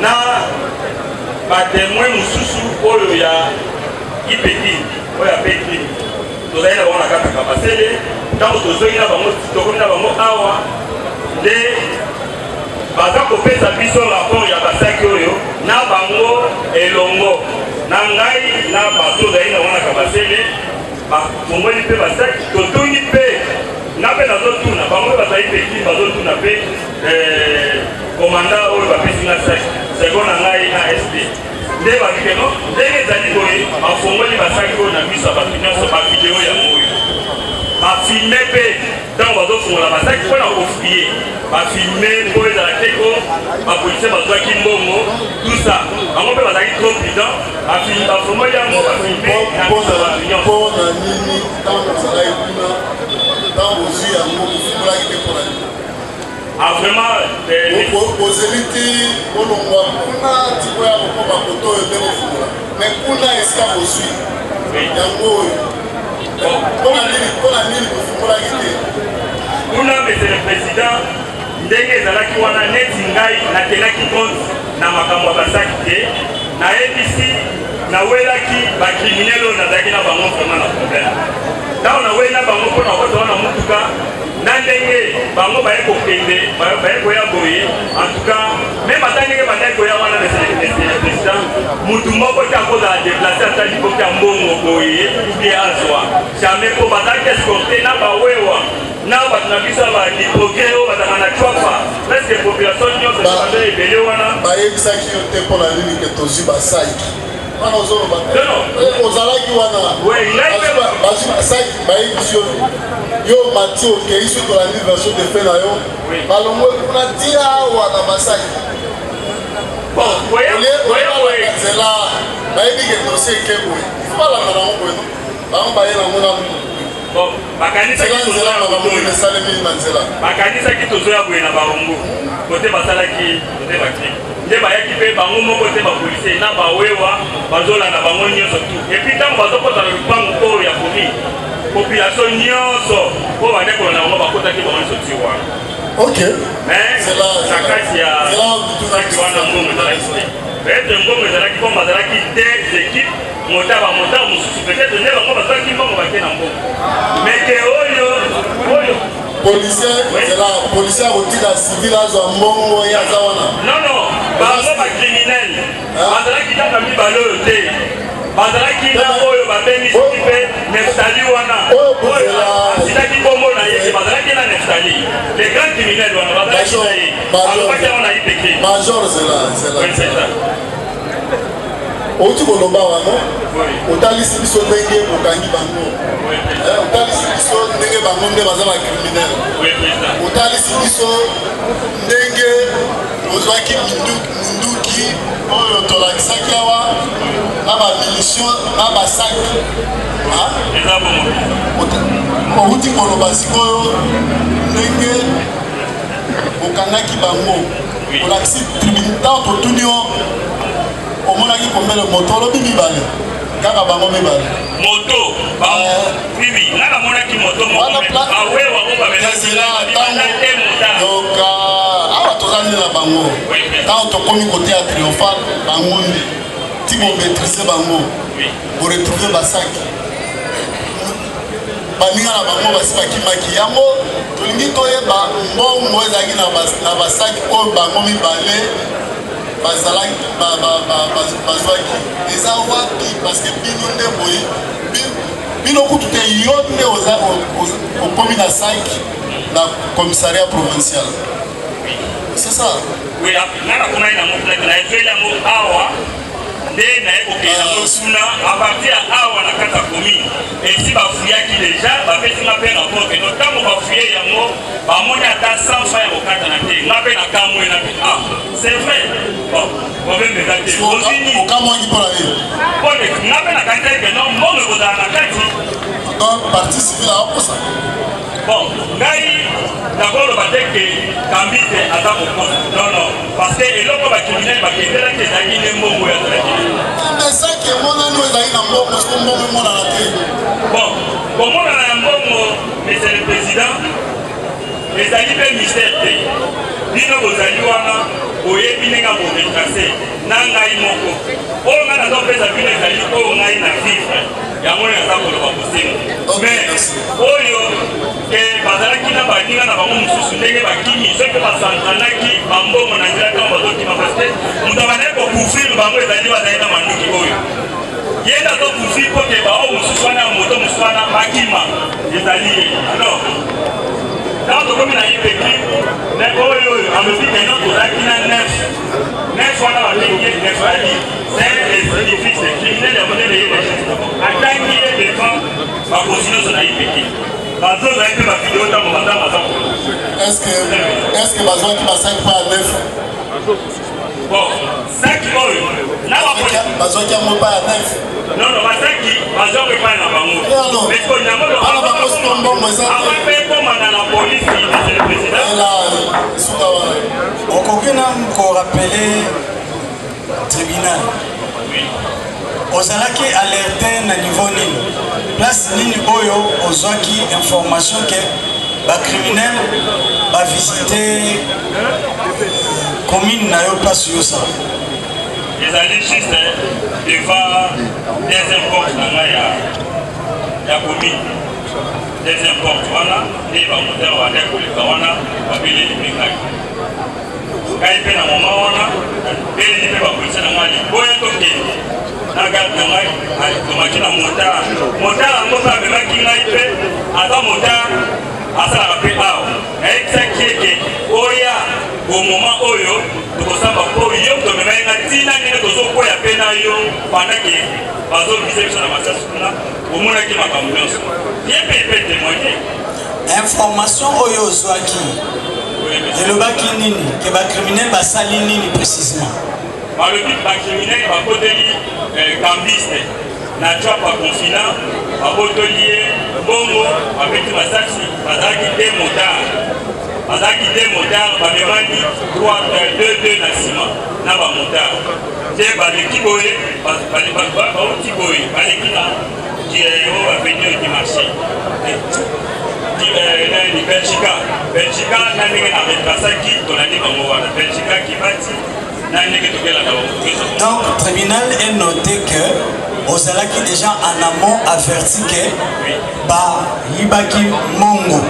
na batemoin mosusu oyo ya ipeki oyo apeki tozali na bango na kataka basele ntango tozongi na bango tokomi na bango awa nde baza kopesa biso rapport ya basaki oyo na bango elongo na ngai na bato ozali na bango na kabasele bafongoli mpe basaki totuni mpe nga mpe nazotuna bango bazali peki bazotuna mpe komanda oyo bapesi nga saki seko na ngai na sd nde babikeno ndenge ezali boye bafongoli basaki oyo na miso ya bato nyonso bavideo yango oyo bafilme mpe ntango bazofungola basaki mpona kofie bafilme mpo ezala teko bapolisie bazwaki mbongo tusa bango mpe bazalaki trop prudent bafongoli yango bafilme na miso ya bato nyonso mpona nini ntango ozalaki kuna ntango ozwi yango ofungolaki mpe mpona nini ozeli ti kolongwa kuna tiko ya kokoma koto oyo nde kofungola me kuna esika bozwi yango oyo mpona nini kofungolaki te kuna monsieur le président ndenge ezalaki wana neti ngai natenaki compte na makambo ya basaki te nayebisi nawelaki bakriminele oyo nazalaki na bango vraiment na problème ntango naweli na bango mpona kotoa na mutuka na ndenge bango baye kokende baye koya boye en tout cas même ata ndenge bandaki koya wana monsieur le président mutu moko te akozala déplace ata liboki ya mbongo boye ubie azwa jamais mpo bazalaki escorte na bawewa na bato na biso ya badipogre oyo bazalaka na cwapa presque population nyonso bando ebele wana bayebisaki yo te mpona nini ke tozwi basaki wana ozoloba ozalaki wana bazwi basaki bayebisi yo mati okei so tolandi version de fe na yo balongwe kuna tia awa na basaki nzela bayebi ke dosie eke boye balanda nango boye bango baye nango nanu bakanisaki tozoya boye na barongo kote basalaki kote bakrik nde bayaki mpe bango moko te bapolisier na bawewa bazolanda bango nyonso tu epui ntango bazokota na lupango oyo ya komi population nyonso oyo bandekolo na bango bakotaki bango nyonso ti wana mais na kati ya saki wana mbongo ezalaki te peut-être mbongo ezalaki mpo bazalaki des équipes motaba mosusu peut-être nde bango bazalaki mbongo bake na mbongo meke oyo policier akotika civil azwa mbongo ye aza wana non bango bacriminel bazalaki kaka mibale oyo te bazalaki na oyo babengi soki mpe neftali wana oyo asidaki kombo na ye bazalaki na neftali le grand criminel wana bazalaki na ye alobaki awa na ye peke major zela outi koloba wana otalisi biso ndenge okangi bango otalisi biso ndenge bango nde baza bacriminel otalisi biso ndenge ozwaki minduki oyo tolakisaki awa na bamilisio na basaki outi koloba sikoyo ndenge okangaki bango olakisi tribune ntango totuni yo omonaki kombele moto olobi mibale kaka bango mibale moto bibi nga namonaki moto awewa o bameyoka awa tozali na bango ntango tokomi kote ya triomphal bango nde ti bomaitrise bango boretrouve basaki baninga na bango basi bakimaki yango tolingi toyeba mbongo ezalaki na basaki oyo bango mibale bazalaki bazwaki eza wapi parceke bino nde boye bino kutu te yo nde okomi na saki na commissariat provincial c'est ça ngana kunai na mopleke na ezweli yango awa nde naye kokei yango suna apartir ya awa na kati ya commune esi bafuyaki deja bapesinga mpe rapport eno ntango bafuye yango bamoni ata 100 francs ya kokatana te nga mpe nakamwe na mpe c'est vrai problème eza te ozwini okamwaki mpona ye pone nga mpe nakanisa eke non mbongo ekozala na kati donc partie civile akosa bon ngai nakoloba te ke kambite aza kokosa non parce que eloko bacriminel bakendelaki ezalaki nde mbongo oyo azalaki mesaki emonani oyo ezalaki na mbongo siko mbongo emonana te bon komonana ya mbongo monsieur le président ezali mpe mystère te bino bozali wana oyebi ndenge akoretrase na ngai moko oyo ngai nazopesa bino ezali oyo ngai na vivre yango nde naza koloba kosenga mais oyo bazalaki na baninga na bango mosusu ndenge bakimi soki basantanaki bambongo na nzela ntango bazokima parce moto abandaki kocouvrir bango ezali bazali na manduki oyo ye nde azocouvrir mpo ke bao mosusu wana ya moto mosusu wana bakima ezali ye alors ntango tokomi na ipeki oyo alobi keno tozalaki na nef wana babengi ye nefali c'est édifice criminel ya modele ye atangi ye defan bakonsi nyonso na ipeki bazozali mpe bavideo ntango bazanga baza est-ce que bazwaki basaki pa ya nef bon saki oyo bazwaki yango pa ya nef non basaki bazwaki epai na bango awape ekomana na polisi monsieur le président okoki na korapele tribunal ozalaki alerte na niveau nini place nini oyo ozwaki information ke bacriminel bavisite commune na yo place yo sa ezali juste devant deuxième porte na ngai ya commune deuxième porte wana nde bamoteur wana koleka wana babeleli mpe ngai ngai mpe na moma wana beleli mpe bapolisie na ngai liboya tokende na garde na ngai tomaki na motar yango mpe amemaki ngai mpe aza motar asalaka mpe awa nayebisaki eke oya omoma oyo tokosamba mpo yo tomemai nga ntina ndenge tozokoya mpe na yo pandake bazovise biso na masasi kuna omonaki makambo nyonso ye mpe epe témoigner information oyo ozwaki elobaki nini ke bacriminel basali nini précisement balobi bacriminel bakoteli cambiste na trap baconfina babotoli ye bongo babeti masasi bazalaki te motar bamemani 2 na nsima na bamotar te baleki boye bauti boye baleki na oyo baveni dimarché belgica na ndenge na retrasaki tolandi bango wana belgica kibati na ndenge tokelaka bango. Donc tribunal est noté que ozalaki déjà en amont averti que bayibaki mongo.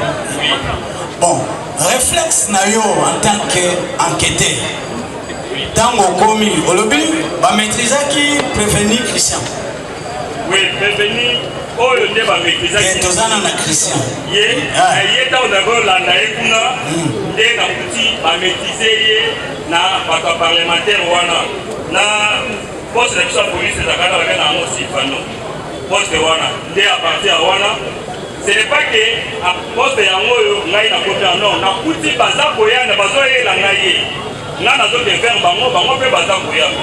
Bon, réflexe na yo en tant qu'enquêteur ntango okomi olobi bamaîtrisaki prévenir Christian. Oui, prévenir oyo nde bamaîtrisaki tozana na Christian ye ntango nakolanda ye kuna nde nakuti bamaîtrise ye na bato ya parlementaire wana na poste na biso ya polise ezalaka na babe na yango sifano poste wana nde a partir ya wana ce n'est pas que poste yango oyo ngai nakomi ya non nakuti baza koyanda bazoyela ngai ye ngai nazodevere bango mpe baza koyanda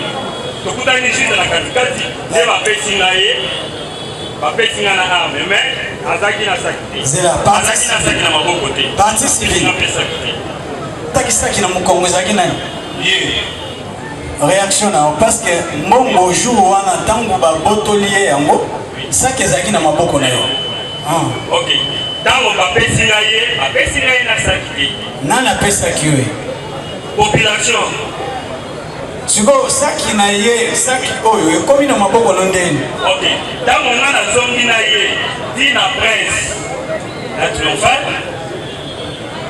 tokutani juste na katikati nde bapesi ngai ye bapesi ngai na arme mais azalaki na saki te azalaki na saki na maboko te parti civile takisaki na mokongo ezalaki nani réaction na parce que mbongo jour wana ntango babotoli ye yango saki ezalaki na maboko na yo. Ok, ntango bapesi ngai ye apesi ngai na saki te nani apesaki yo population sikoyo saki na ye saki oyo ekomi na maboko no ndeni. Ok, ntango ngai nazongi na ye ti na prince na triomphale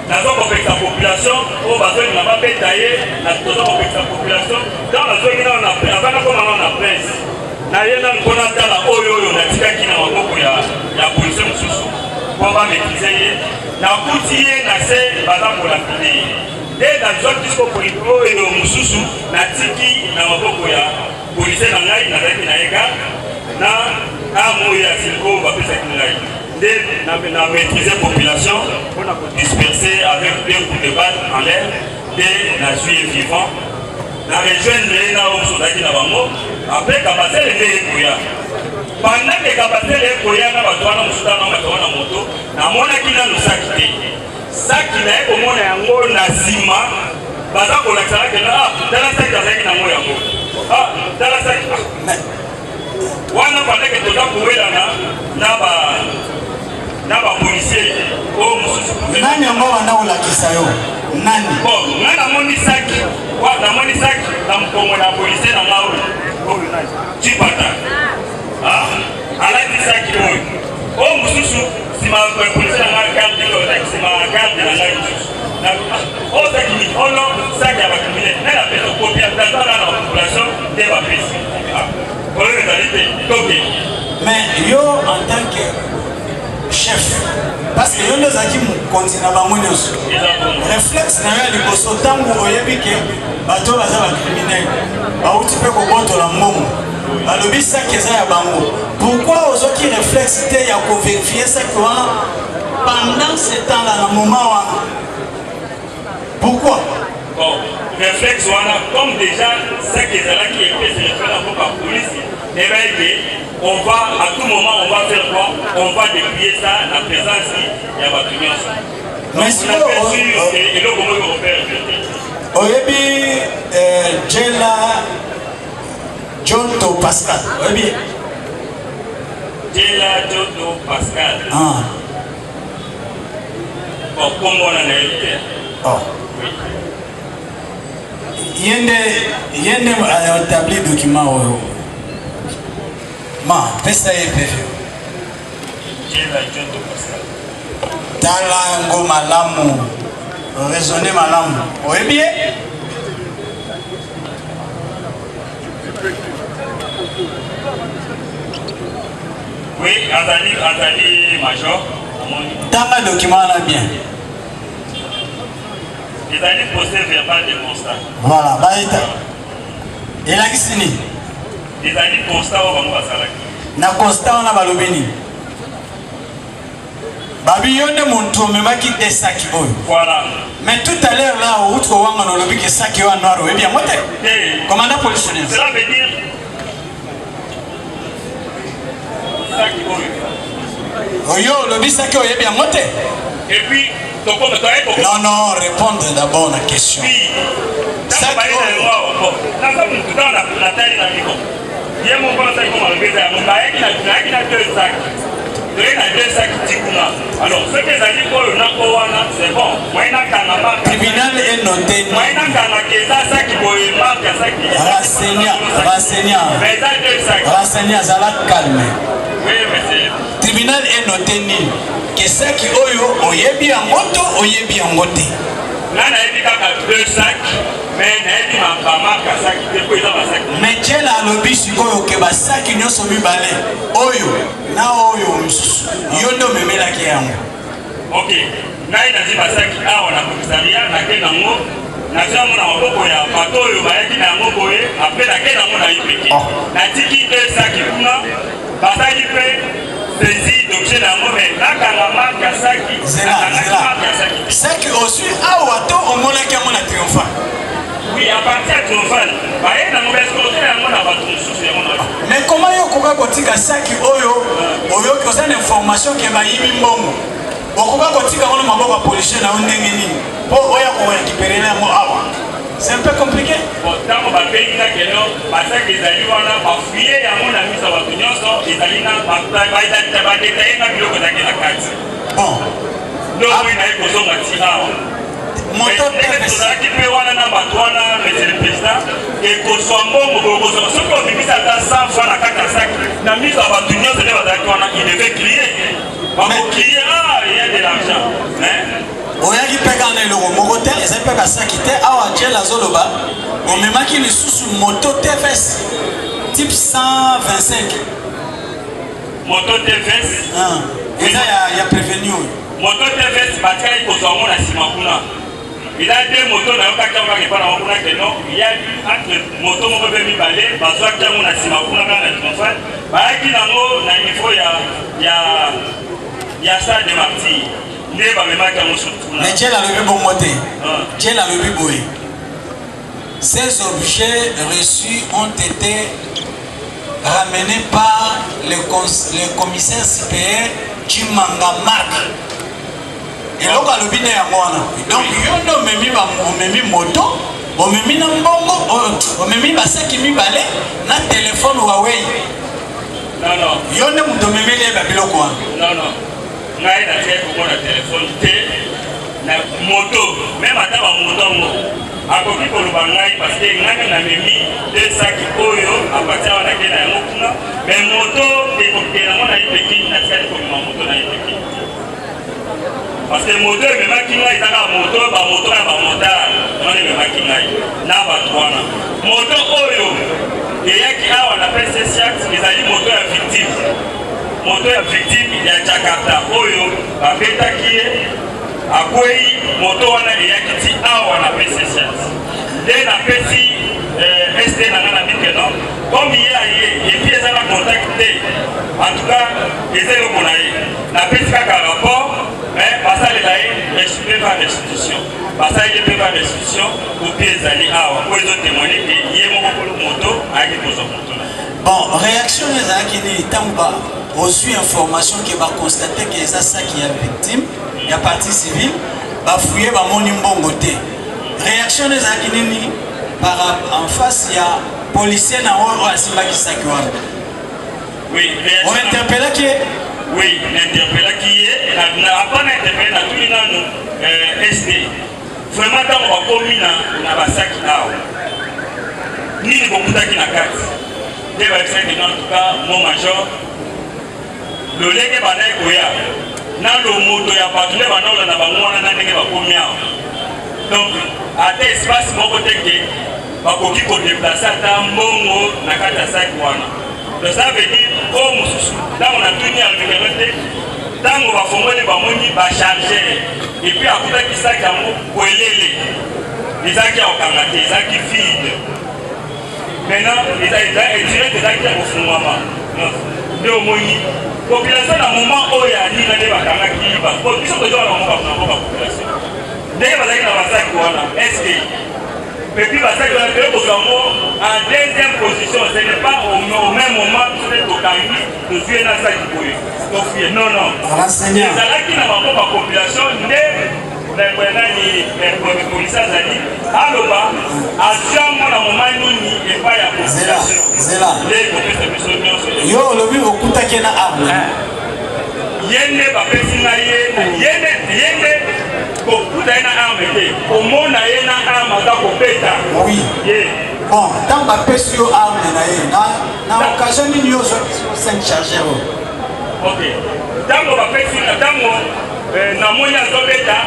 nazokopekisa population oyo bazolinga babeta ye tozokopekisa population ntango nazongi nao avanda komanga na prince na ye nani mpona tala oyo natikaki na maboko ya polise mosusu mpo bamaîtrise ye nakuti ye na se baza kolapide ye nde nazwaki siko oyo mosusu natiki na maboko ya polise na ngai nazalaki na ye garde na arme oyo ya siliko bapesaki ngai nde na maîtrise population mpona kodisperse avec 2 coups de balle en l'air nde nazwi ye vivant na rejoindre ye na oyo sozalaki na bango apres kapasele nde ekoya pendant ke kapasele ekoya na bato wana mosusu tana bato wana moto namonaki nano saki te saki na ye komona yango na nsima baza kolakisaka kena tala saki azalaki nango yango tala saki wana pendant ke toza kowelana na bapolisier oyo mosusu nani yango wana olakisa yo nani bon ngai namoni saki na moni sac na mkongo na policier na ngao chipata alati sac o mususu sima policier na ngao garde ko na sima garde na ngao na o sac ni ono sac ya ba criminel na la peso copia dans la population de ba pesi pour les réalités toqué. Mais yo en tant que chef, parce que yo ndozaki mokonzi na bango nyonso réflexe na yo ya liboso ntango oyebi ke bato baza bacriminel bauti mpe kobotola mbongo balobi saki eza ya bango, pourquoi ozwaki réflexe te ya kovérifie saki wana pendant ce temps là na moment wana? Pourquoi? Bon, réflexe wana comme déjà saki ezalaki epesi référé na mboka polisi on va, à tout moment, on va faire quoi? On va déplier ça, la présence de la bâtiment. Mais si et là, comment on repère? Oyebi, Jela, Jonto Pascal. Oyebi? Jela, Jonto Pascal. Ah. Bon, comment on en a évité? Oh. Yende a établi document. Ma, pesa ye pefe. Jela Jonto Pascal. Tala ngo malamu, raisonner malamu. Oyebi? Oui, Azali Major. Tala document là bien. Les années procès verbal de constat. Voilà, baïta. Et la kisini? Les années constat au Bango Asalaki. Na constat on a balobini. Babi yonde muntu memaki des sacs oyo. Voilà. Mais tout à l'heure là au outro wanga no lobi ke sac yo noir et bien moté. Commandant policier. Cela veut dire sac oyo. Oyo lobi sac oyo bien moté. Et puis non, non, répondre d'abord à la question. Oui. Ça va être moi. Là, ça me donne la taille de la vie. Il y a mon bon sac comme un baiser. Mon bail qui a deux sacs. Il y a deux sacs Tikuna. Alors, ce que ça dit pour le Nakowana, c'est bon. Moi, il y a un marque. Tribunal est noté. Moi, il y a un sac qui peut marquer un sac. Renseignement. Mais ça, deux sacs. Renseignement, ça va calmer. Oui, monsieur. Tribunal est noté ni. Que ça qui oyo, oyebi en moto, oyebi en moté. Là, on a dit deux sacs. Mais on a dit ma marque à sac. Mais quel a le bis oyo que ba sac nyo somi balé. Oyo, na oyo msusu. Yondo memela ki yango. Ok. Na ina dit ba sac a on a commissariat na ke nango. Na jamu na maboko ya bato oyo ba yaki na ngo boye, après na ke nango na yipeki. Na tiki deux sacs kuna. Ba sac pe saisi d'objet d'amour, mais là, quand la marque à Saki, Saki aussi, ah, ou attends, on m'a dit qu'on a triomphé. Oui, à partir de triomphal, il y a une mauvaise côté, mais comment il y a un Saki Oyo, Oyo, qui a une information qui va y aller bon. Pourquoi il y a un policier dans un dingin pour récupérer les mots avant? C'est un peu compliqué. Bon, dans le pays, il y a des amis qui ont fouillé, mon ami, ça va venir, ils ont détaillé la bio de la carte. Bon. Donc, il y a une chose à tirer. Moto qui peut avoir un abattoir, monsieur le président, et qu'on soit bon, ce qu'on dit, ça a 100 fois la carte à sac, la mise à l'union, il devait crier. On crier, ah, il y a de l'argent. Oyaki peka na eloko moko te eza peka saki te awa jela zoloba omemaki lisusu moto TVS type 125 moto TVS eza ya prévenu moto TVS batikali kozwa ngo na nsima kuna eza te moto nayokaki yango kaka epa nango kuna ke non ya entre moto moko mpe mibale bazwaki yango na nsima kuna kaka na triomphal bayaki nango na niveau ya stade de martyr. Mais Dieu a levé bon moté. Dieu a levé boé. Ces objets reçus ont été ramenés par le commissaire supérieur Chimanga Marc. Et là, on a levé donc, il y a une moto, on a mis un bongo, on a mis un sac qui balai, un téléphone Huawei. Non, non. Il y a un biloko. Non, non. Ngai na tie ko na téléphone te na moto même ata ba moto ngo akoki koloba ngai parce que ngai namemi de saki oyo apatia wana ke na yango kuna mais moto ekokela ngo na ye pekini natikali komema moto na ye pekini parce que moto ememaki ngai ezaka moto bamoto ya bamotare wana ememaki ngai na bato wana moto oyo eyaki awa na PCCX ezali moto ya victime ya Jakarta oyo babetaki ye akwei moto wana eyaki ti awa na PCCX nde napesi SD nanga na bikeno comme ye aye epi ezala contact te en tout cas eza eloko na ye napesi kaka rapport basalela ye restitue par restitution basaleli mpe par restitution kopi ezali awa po ezotémoigne ke ye moko kolo moto ayaki kozwa moto na ye. Bon, réaction ezalaki nini ntango bazwi information ke baconstate ke eza saki ya victime ya partie civile bafuye bamoni mbongo te réaction ezalaki nini en face ya policier na oyo asimbaki saki wana ointerpellaki ye oui nainterpellaki ye apa na interpelle na tuli nano SD vraiment ntango bakomi na basaki awa nini bokutaki na kati nde babisaki en tout cas mon major lolenge bandaki koya nalo moto ya bato nde bandola na bango wana na ndenge bakomi awa donc ata espace moko te ke bakoki kodeplace ata mbongo na kati ya saki wana donc ça veut dire oyo mosusu ntango na tuni alvekelo te ntango bafongoli bamoni bacharge epuis akutaki saki yango koelele ezalaki ya kokanga te ezalaki vide maintenant direct ezalaki ya kofungwama nde omoni population na moment oyo ya nina nde bakangaki biso toza wana moko population ndenge bazalaki na basaki wana eske epuis basaki wana toyekoka yango en deuxième position ce n'est pas au même moment tone tokangi tozwi na saki boye tofuye non ezalaki na bango bapopulation nde nani polisi azali aloba azwango na moma nini epai ya population nde ekopesa biso nyonso yo olobi okutaki na arme ye nde bapesi na ye nde kokuta ye na arme te komona ye na arme aza kobeta ye bon ntango bapesi yo arme na ye na occasion nini yo ozwaki 5 charger oyo ok ntango bapesi ntango namoni azobeta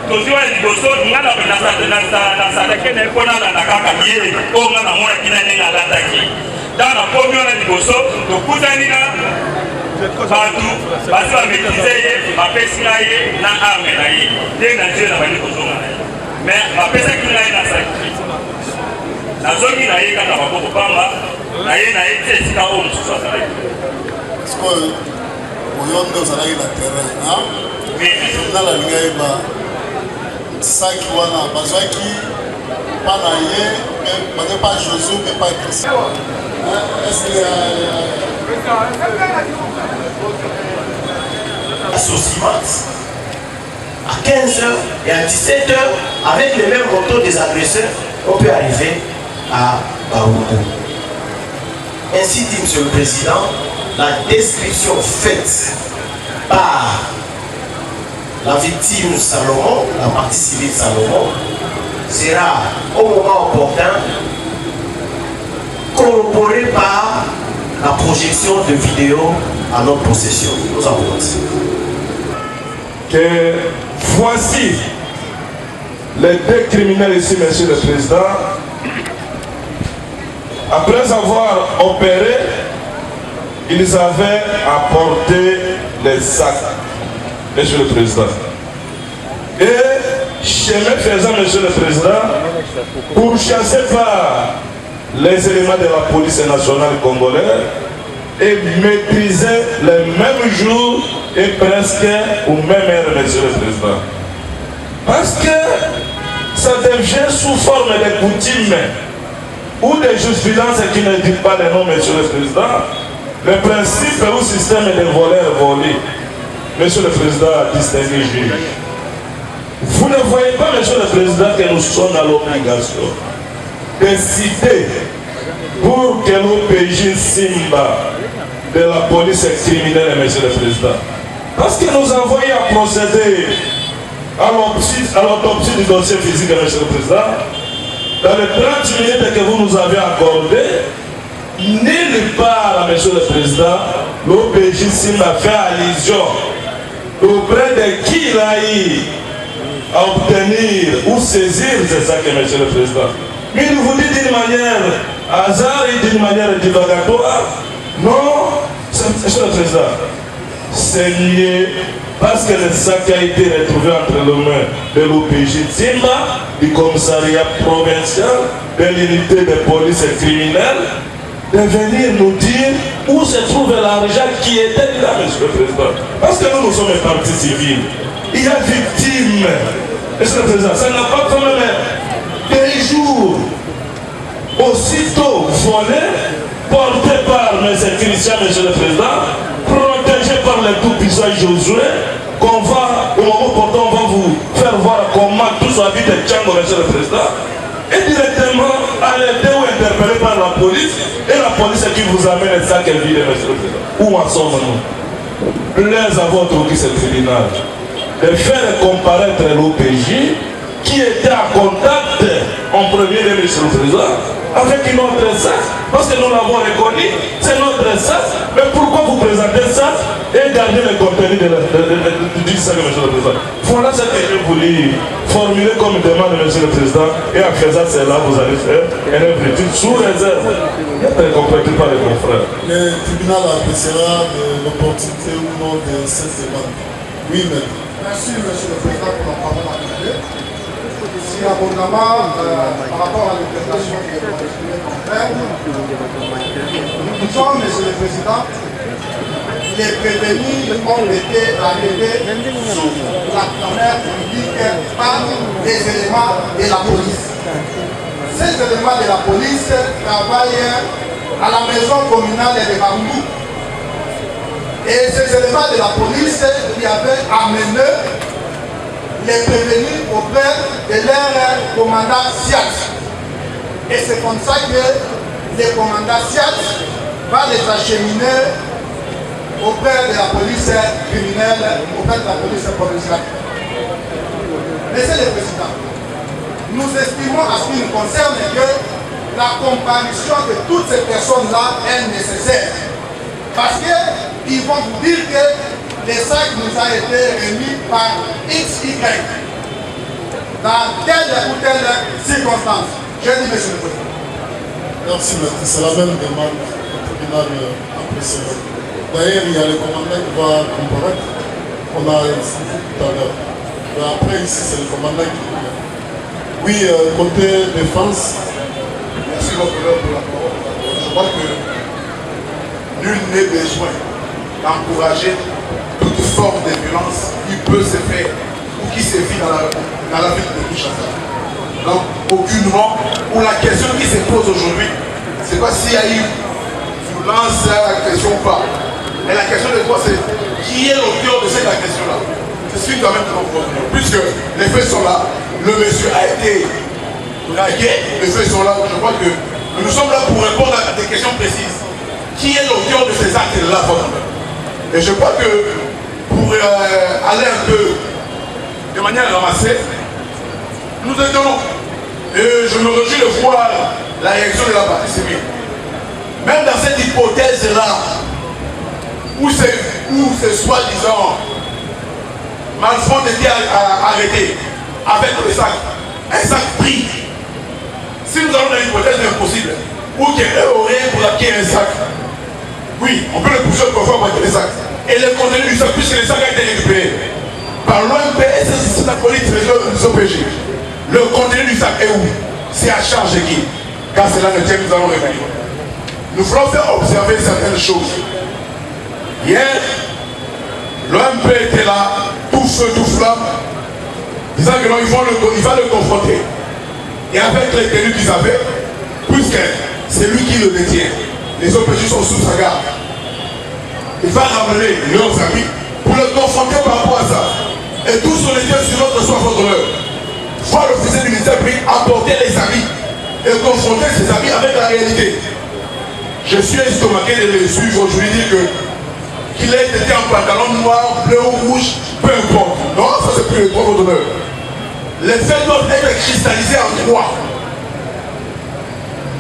tozwi wana liboso nga nasalaki na ye mpo nalanda kaka ye oyo nga namonaki na ndenge alataki ntango nakomi wana liboso tokutani na bato basi bametize ye bapesi na ye na arme na ye ndenge na nzio na bandi kozonga na ye mais bapesaki na ye na saki nazongi na ye kaka bakoko pamba na ye ti esika oyo mosusu azalaki sikoyo oyo nde ozalaki na terrain nala linga yeba saki wana bazwaki mpa na ye baze pa Josu mpe pa Christ à 15h et à 17h, avec les mêmes motos des agresseurs, on peut arriver à Baoudou. Ainsi dit, Monsieur le Président, la description faite par la victime Salomon, la partie civile Salomon, sera au moment opportun corroborée par la projection de vidéos à notre possession. Nous avons dit que voici les deux criminels ici, Monsieur le Président. Après avoir opéré, ils avaient apporté les sacs, Monsieur le Président. Et chemin faisant, Monsieur le Président, pourchassé par les éléments de la police nationale congolaise et maîtriser les mêmes jours et presque au même heure, Monsieur le Président. Parce que ça devient sous forme de coutume ou de jurisprudence qui ne dit pas les noms, Monsieur le Président. Le principe ou système de voleurs volés, Monsieur le Président, distingué juge. Vous ne voyez pas, Monsieur le Président, que nous sommes à l'obligation de citer pour que l'OPJ Simba de la police criminelle, Monsieur le Président. Parce que nous avons eu à procéder à l'autopsie du dossier physique, monsieur le Président, dans les 30 minutes que vous nous avez accordées, nulle part, monsieur le Président, l'OPJ Simba fait allusion auprès de qui il a eu à obtenir ou saisir, c'est ça que monsieur le Président. Mais il vous dit d'une manière hasard et d'une manière divagatoire. Non, monsieur le Président, c'est lié parce que le sac a été retrouvé entre les mains de l'OPJ Simba, du commissariat provincial, de l'unité de police criminelle, de venir nous dire où se trouve l'argent qui était là, monsieur le Président. Parce que nous sommes un parti civil. Il y a victime. Monsieur le Président, ça n'a pas quand même des jours aussitôt volé, porté par M. Christian, monsieur le Président, protégé par le tout-puissant Josué, qu'on va, au moment portant, on va vous faire voir comment tout soit vite de Tchango, monsieur le Président, et directement arrêté ou interpellé par la police, et la police qui vous amène le sac vide, monsieur le Président. Où en sommes-nous? Les avons trouvé ce tribunal de faire comparaître l'OPJ qui était en contact en premier de monsieur le Président avec une autre sac, parce que nous l'avons reconnu, c'est notre sac, mais pourquoi vous présentez ça et garder le contenu du sac, monsieur le Président? Voilà ce que je voulais formuler comme demande, monsieur le Président, et en faisant cela, vous allez faire une œuvre sous réserve. D'être compris par les confrères. Le tribunal appréciera l'opportunité ou non de cette demande. Oui, maître. Merci, monsieur le Président, pour la parole accordée. Si abondamment, par rapport à l'interprétation que vous avez fait, nous disons, monsieur le Président, les prévenus ont été arrêtés sous la première publique par des éléments de la police. Ces éléments de la police travaillent à la maison communale de Bambou. Et ces éléments de la police qui avaient amené les prévenus auprès de leur commandant Siat. Et c'est comme ça que le commandant Siat va les acheminer auprès de la police criminelle, auprès de la police provinciale. Monsieur le Président, nous estimons à ce qui nous concerne que la comparution de toutes ces personnes-là est nécessaire. Parce qu'ils vont vous dire que les sacs nous a été remis par XY dans telle ou telle circonstance. Je dis, monsieur le Président. Merci, maître. C'est la même demande au tribunal apprécié. D'ailleurs, il y a le commandant qui va comparaître. On a expliqué tout à l'heure. Après, ici, c'est le commandant qui vient. Oui, côté défense. Merci, votre honneur, pour la parole. Je crois que nul n'est besoin d'encourager toute forme de violence qui peut se faire ou qui se vit dans la ville de Kinshasa. Donc, aucunement, ou la question qui se pose aujourd'hui, c'est pas s'il y a eu violence à l'agression ou pas. Mais la question de quoi c'est qui est l'auteur de cette agression-là. C'est celui quand même de l'enfant. Puisque les faits sont là, le monsieur a été dragué, les faits sont là. Je crois que nous sommes là pour répondre à des questions précises. Qui est l'auteur de ces actes-là? Et je crois que pour aller un peu de manière ramassée, nous étonnons. Et je me réjouis de voir la réaction de la partie civile. Même dans cette hypothèse-là, où c'est soi-disant malfront était arrêté avec le sac, un sac pris. Si nous allons dans l'hypothèse impossible, où quelqu'un aurait braqué un sac, oui, on peut le pousser pour voir braquer le sac. Et le contenu du sac, puisque le sac a été récupéré par l'OMP et c'est la police des OPJ. Le contenu du sac est où? C'est à charge de qui? Car c'est là le thème que nous allons revenir. Nous voulons faire observer certaines choses. Hier, l'OMP était là, tout feu, tout flamme, disant que non, il va le confronter. Et avec les tenues qu'ils avaient, puisque c'est lui qui le détient, les OPJ sont sous sa garde. Il va ramener leurs amis pour le confronter par rapport à ça. Et tous on était sur notre soif d'honneur. Voir l'officier du ministère puis apporter les amis et confronter ses amis avec la réalité. Je suis estomaqué de les suivre aujourd'hui dire qu'il ait été en pantalon noir, bleu ou rouge, peu importe. Non, ça c'est c'est plus le droit, votre honneur. Les faits doivent être cristallisés en droit.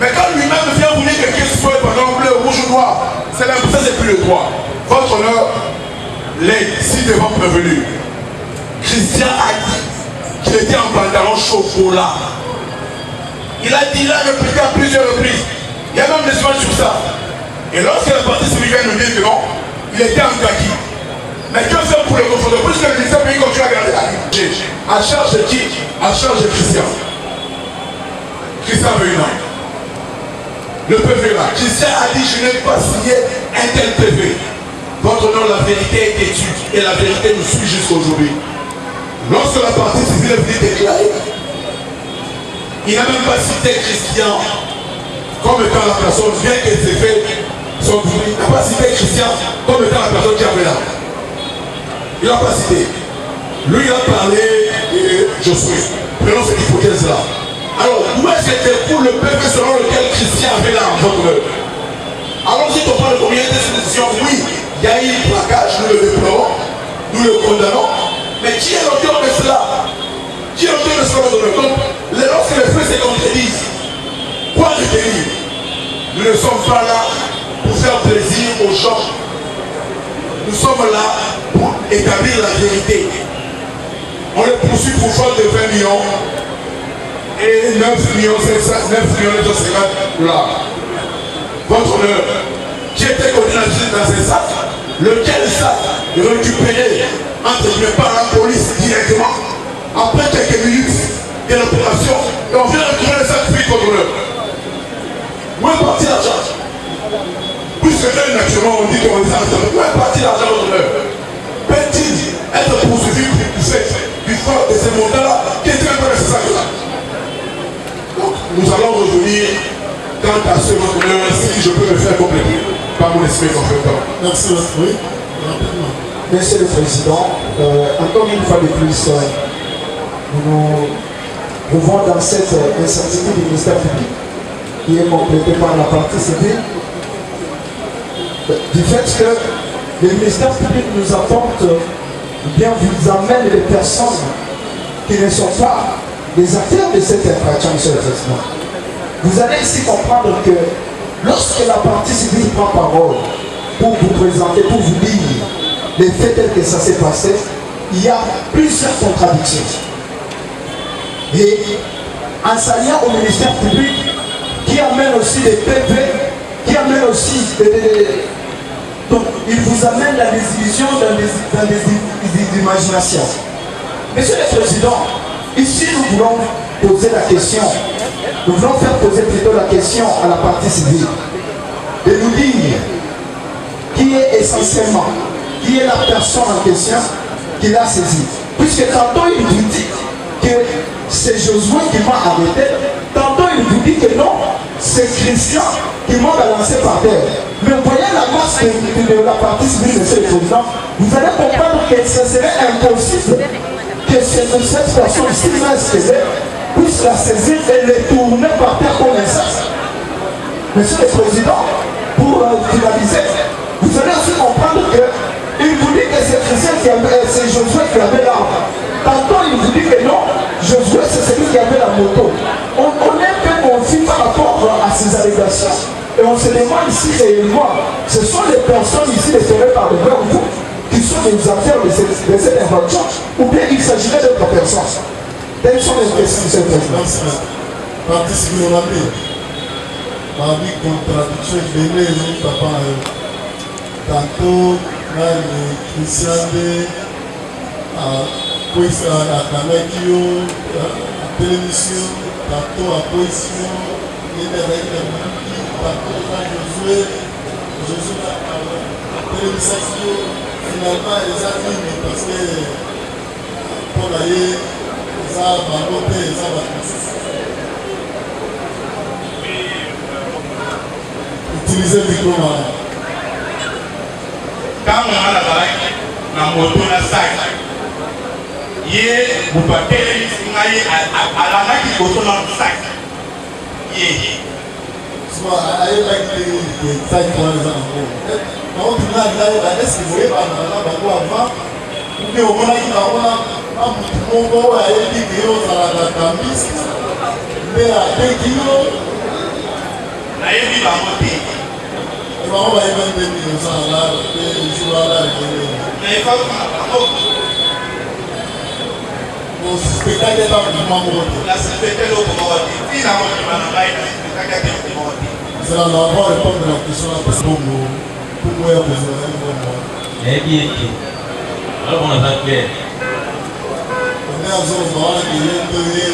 Mais quand lui-même vient vous dire que qu'est-ce soit pendant bleu, rouge ou noir, ça c'est plus le droit. Votre honneur, l'aide, si devant prévenu, Christian a dit qu'il était en pantalon chocolat. Il a dit, il a répété à plusieurs reprises. Il y a même des images sur ça. Et lorsque la partie civile vient nous dire que non, il était en kaki. Mais que faire pour le confondre? Puisque le ministère pays continue à garder la vie. À charge de qui? À charge de Christian. Christian veut une âme. Le PV là. Christian a dit, je n'ai pas signé un tel PV. Votre nom, la vérité est têtue. Et la vérité nous suit jusqu'aujourd'hui. Lorsque la partie civile est venue déclarer, il n'a même pas cité Christian comme étant la personne, bien que ses faits sont punis. Il n'a pas cité Christian comme étant la personne qui avait l'arme. Il n'a pas cité. Lui, il a parlé de Josué. Prenons cette hypothèse-là. Alors, où est-ce que découle le PV selon lequel Christian avait l'arme, votre honneur? Alors, si on parle de combien de décisions, oui, il y a eu un braquage, nous le déplorons, nous le condamnons. Mais qui est l'auteur de cela? Qui est l'auteur de cela, votre honneur? Donc, lorsque les faits se contredisent, quoi retenir? Nous ne sommes pas là pour faire plaisir aux gens. Nous sommes là pour établir la vérité. On les poursuit pour faute de 20 millions et 9 millions 950 $. Votre honneur, qui était connu dans ces sacs, lequel sac récupéré entre guillemets par la police directement après quelques minutes de l'opération, et on vient retrouver les sacs frites, votre honneur. Où est parti l'argent? Puisque là, naturellement, on dit qu'on est arrêté. Où est parti l'argent, votre honneur? Peut-il être poursuivi du fait de ces montants-là qui étaient même pas de ces sacs-là? Donc, nous allons revenir quant à ce, votre honneur, si je peux me faire compléter par mon esprit compétent. Merci, oui. Rapidement. Monsieur le Président, encore une fois de plus, nous trouvons dans cette incertitude du ministère public qui est complétée par la partie civile du fait que le ministère public nous apporte, bien vous amène les personnes qui ne sont pas les acteurs de cette infraction, Monsieur le Président. Vous allez ici comprendre que lorsque la partie civile prend parole pour vous présenter, pour vous dire les faits tels que ça s'est passé, il y a plusieurs contradictions. Et en s'alliant au ministère public, qui amène aussi des PV, qui amène aussi donc il vous amène la désillusion dans des imaginations. Monsieur le Président, ici nous voulons poser la question, nous voulons faire poser plutôt la question à la partie civile, de nous dire qui est essentiellement, qui est la personne en question qui l'a saisi. Puisque tantôt il vous dit que c'est Josué qui m'a arrêté, tantôt il vous dit que non, c'est Christian qui m'a balancé par terre. Mais voyez la masse de la partie civile, Monsieur le Président, vous allez comprendre que ce serait impossible que cette personne, si mince puisse la saisir et les tourner par terre comme un sac. Monsieur le Président, pour finaliser, vous allez aussi comprendre qu'il vous dit que c'est Christian qui avait, c'est Josué qui avait l'arme. Tantôt il vous dit que non, Josué c'est celui qui avait la moto. On est peu confus par rapport à ces allégations. Et on se demande ici réellement, ce sont les personnes ici déférées par le grand groupe qui sont les acteurs de cette invention, ou bien il s'agirait d'autres personnes. Telles sont les questions de cette présidence. Parti civile, on a dit. Parmi contradiction, je venais et papa. Tantôt, là, les Christians à Kanakio, à télévision, tantôt à poésie, et avec les Mouki, tantôt à Josué, à télévision, finalement, les amis, parce que pour aller, ils ont abandonné, ils ont abandonné. Utilisez le micro, quand on a la balaque, na moto na sac, ye bupatele ngai alanga ki koto na sac. Ye. Soit aïe like les sacs pour les enfants. Quand on dit là, est-ce que vous voyez par là, avant, ou bien au moins il va moko ayebi ke ozalaka kambisi nde ateki yo nayebi bango te bango bayeba ndeni ozala pe jour ala ekele naefakuna bango osuspektaki ata mokima moko te nasuspekteli okomoko te ntina mokima na ngai nasuspektaki ate mokimoko te zela na avoir répondre la question na bongo bongo ya kozala bongo nayebi ete aloko naza clair on azoloba wana kelendo ye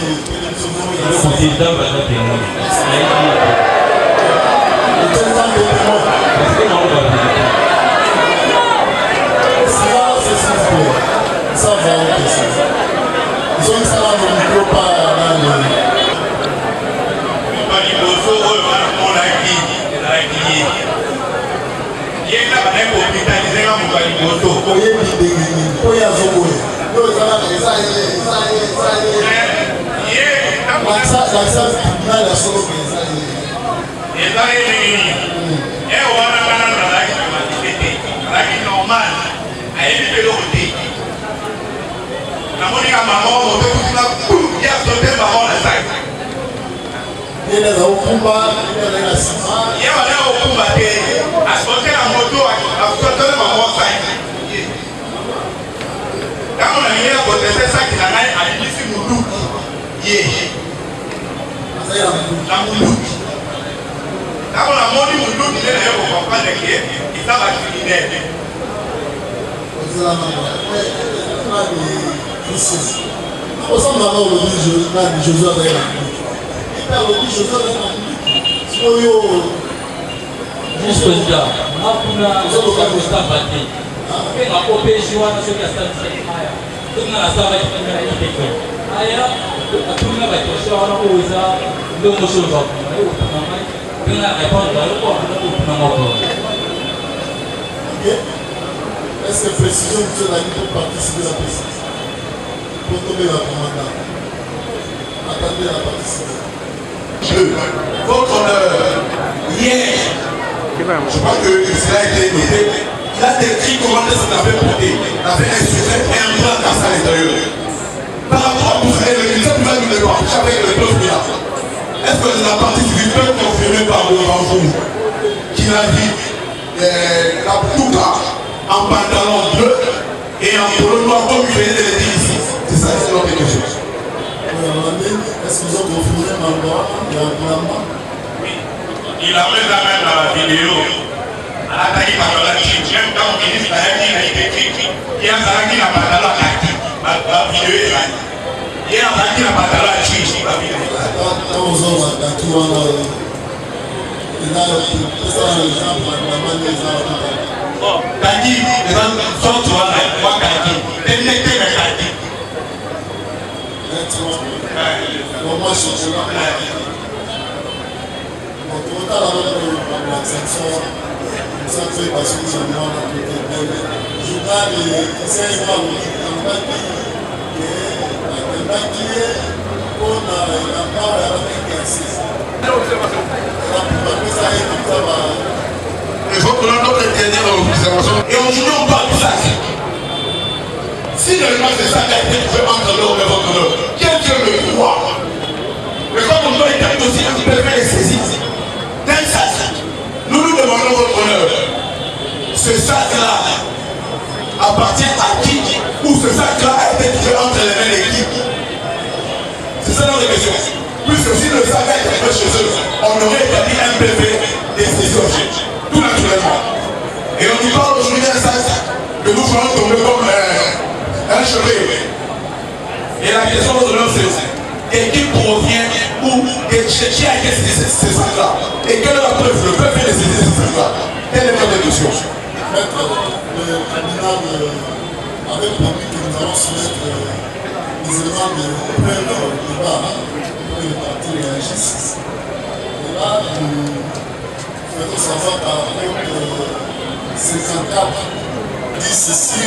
kotilita baza témoin nayebi otelika nde témoin eske nango babilité cela c'est s'il vous plaît ça va ok ça ezongisala no micro pa nani liboso oyo banamonaki ezalaki ye nga banai kohopitalizenga moto ya liboso oyebi ndenge nini oyo azoboye oyo ezala eza ye lakisa tribunal ya solo ke eza eza ye ndenge nini ye wana bana nazalaki humanité te nazalaki normal ayebi biloko te namonika mama moto ekutina ya sote mama na saki yene za okumba yene na sima ye wana okumba te asote na moto asotele mama saki ntango na ngai akotese saki na ngai alibisi moluki ye na moluki ntango namoni moluki nde naye kokomprendre ke eza bakriminele osambana olobi nani Josué azali na mpe alobi Josué azali na oyo vice président nakuna zokoka kostamba te mpe na opg wana soki asalisaki aya soki nga nasambaki kinga na iteke aya atunga bakestion wana oyo eza ndongo so bakuna ye kopuna ngai mpe nga na répondre aloko akuna kopuna moko est-ce que précision vous avez pour participer à la précision pour tomber la commandant attendez la participation votre honneur hier je crois que cela a été noté il a décrit comment ça avait porté avait un sujet et un plan dans sa l'intérieur par rapport à tout ça le ministère du Val de Loire avec le peuple là est-ce que la partie civile peut confirmer par devant vous qu'il a dit la Pouka en pantalon bleu et en polo noir comme il venait de le dire ici. C'est ça, c'est notre question. Est-ce qu'ils ont confirmé ma voix et un plan? Oui. Il a même dans la vidéo. À la taille par la Chine, même quand le ministre a dit qu'il a été écrit, il a dit qu'il a pas la kaki. La vidéo est là. Il a dit qu'il a pas la Chine. La vidéo est là. Quand vous avez la kaki, il a l'exemple de la manière. Kaki, les gens sont toi, moi Kaki. T'es né, t'es Kaki. Moi, je suis là. Tout à l'heure, la section, ça fait parce que c'est moi qui ai été. Je parle, c'est moi qui Il faut que notre dernière observation. Et aujourd'hui, on parle du sac. Si réellement c'est ça qui a été fait entre l'homme et votre honneur, quel est le droit? Mais quand on doit établir aussi un peu faire les saisies d'un sac, nous nous demandons votre honneur. Ce sac-là appartient à qui? Ou ce sac-là a été fait entre les mains de qui? C'est ça notre question. Puisque si le sac a été fait chez eux, on aurait établi un PV des saisies. Tout naturellement. Et on nous parle aujourd'hui d'un sac que nous faisons tomber comme un chevet. Et la question de l'homme c'est et qui provient ou qui a été ces sacs-là? Et quelle est la preuve? Le peuple fait saisir ces sacs-là. Quelle est votre question? Maître, le tribunal avait promis que nous allons soumettre des éléments de preuve au débat pour que les partis réagissent. Et là, nous faisons savoir par rapport 54 dit ceci,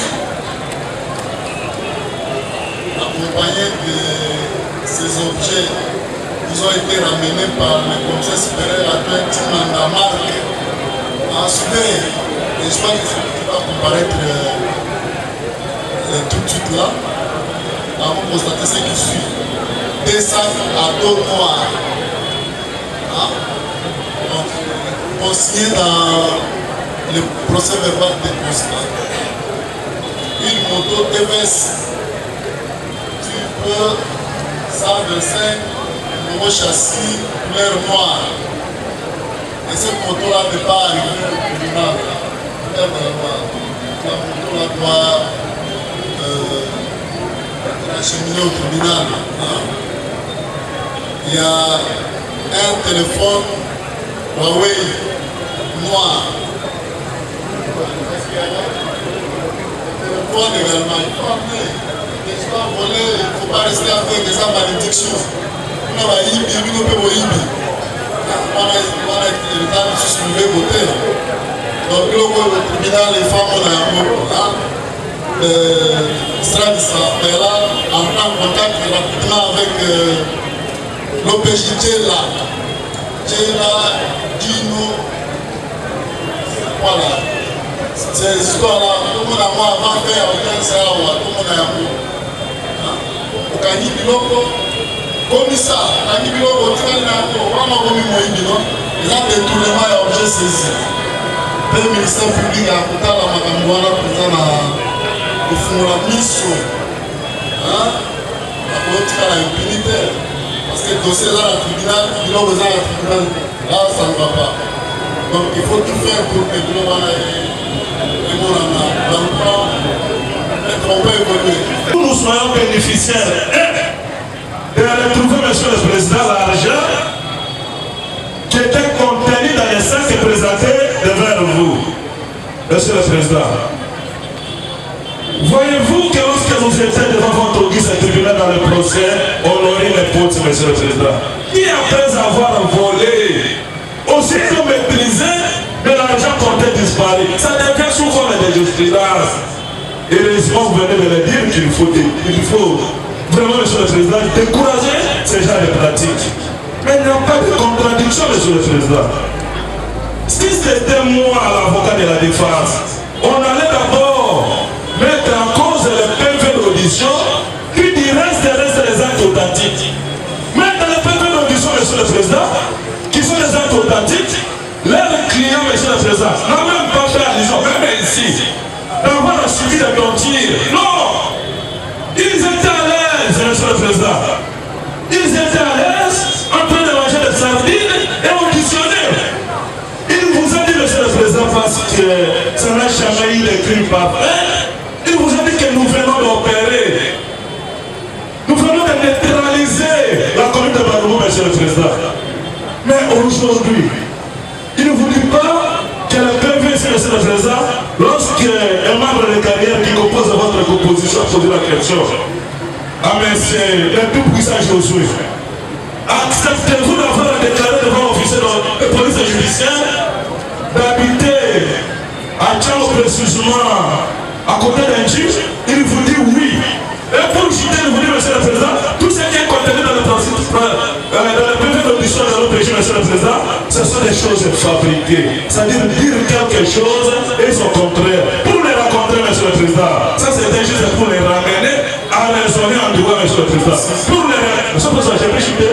accompagné de ces objets qui ont été ramenés par le commissaire supérieur adjoint Timanda Marc en Sudan. Et je pense que va comparaître tout de suite là. avons constaté ce qui suit. Des sacs à dos noirs. Hein? Donc, consigné dans le procès verbal de constat. Une moto TVS, tu peux 125 nouveau châssis couleur noire. Et cette moto-là n'est pas arrivée au tribunal. La moto-là doit acheminer au tribunal. Hein? Il y a un téléphone Huawei noir. Également, il faut amener des histoires volées, il ne faut pas rester avec des malédictions. On a Ibi, on peut Ibi. On a le temps de se soulever côté. Donc, le tribunal, les femmes, on a un mot. Mais là, on prend contact rapidement avec l'OPJ Djela. Djela, Dino, voilà. Ces histoires-là, tout le monde a moi avant faire audience, tout le monde a un mot. Au Kani Biloko, commissaire, Kani Biloko, tu as un mot, on a commis Moïbi, non? Ils ont détournement et objet saisi. Le ministère public a coupé la Makamouana présent au fond de la mission. La politique a l'impunité. Parce que le dossier là, le tribunal, il a besoin du tribunal. Là, ça ne va pas. Donc il faut tout faire pour que le nous soyons bénéficiaires de retrouver, monsieur le président, l'argent qui était contenu dans les sacs et présenté devant vous, monsieur le président. Voyez-vous que lorsque nous étions devant votre guise et tribunal dans le procès, on aurait les potes, monsieur le président, qui après avoir volé, aussi que maîtrisé, mais l'argent comptait disparu. Ça devient souvent des justices. Heureusement, vous venez de le dire qu'il faut vraiment, monsieur le président, décourager ces genres de pratiques. Mais il n'y a pas de contradiction, monsieur le président. Si c'était moi, l'avocat de la défense, on allait d'abord mettre en cause les PV d'audition, puis du reste des actes authentiques. Mais dans les PV d'audition, monsieur le président, qui sont des actes authentiques, leurs clients, monsieur le président, n'ont même pas fait allusion, même ici, d'avoir suivi de mentir. Non! Ils étaient à l'aise, monsieur le président. Ils étaient à l'aise en train de manger des sardines et auditionner. Il vous a dit, monsieur le président, parce que ça n'a jamais eu de crime parfait. Il vous a dit que nous venons d'opérer. Nous venons de neutraliser la commune de Baroumou, monsieur le président. Mais aujourd'hui, il ne vous dit pas que le PV, monsieur le président, lorsqu'un membre de carrière qui compose votre composition a posé la question, ah mais c'est le tout-puissant Josué, acceptez-vous d'avoir déclaré devant l'officier de police judiciaire d'habiter à Tchao précisément à côté d'un juge? Il vous dit oui. Et pour juger, il vous dit, monsieur le président, tout ce qui est contenu dans le principe, dans le PV d'audition de notre régime, monsieur le président, ce sont des choses fabriquées. C'est-à-dire dire quelque chose et son contraire. Pour les rencontrer, monsieur le président, ça c'était juste pour les ramener à raisonner en droit, monsieur le président. Pour les ramener, monsieur le président, j'ai pris chuter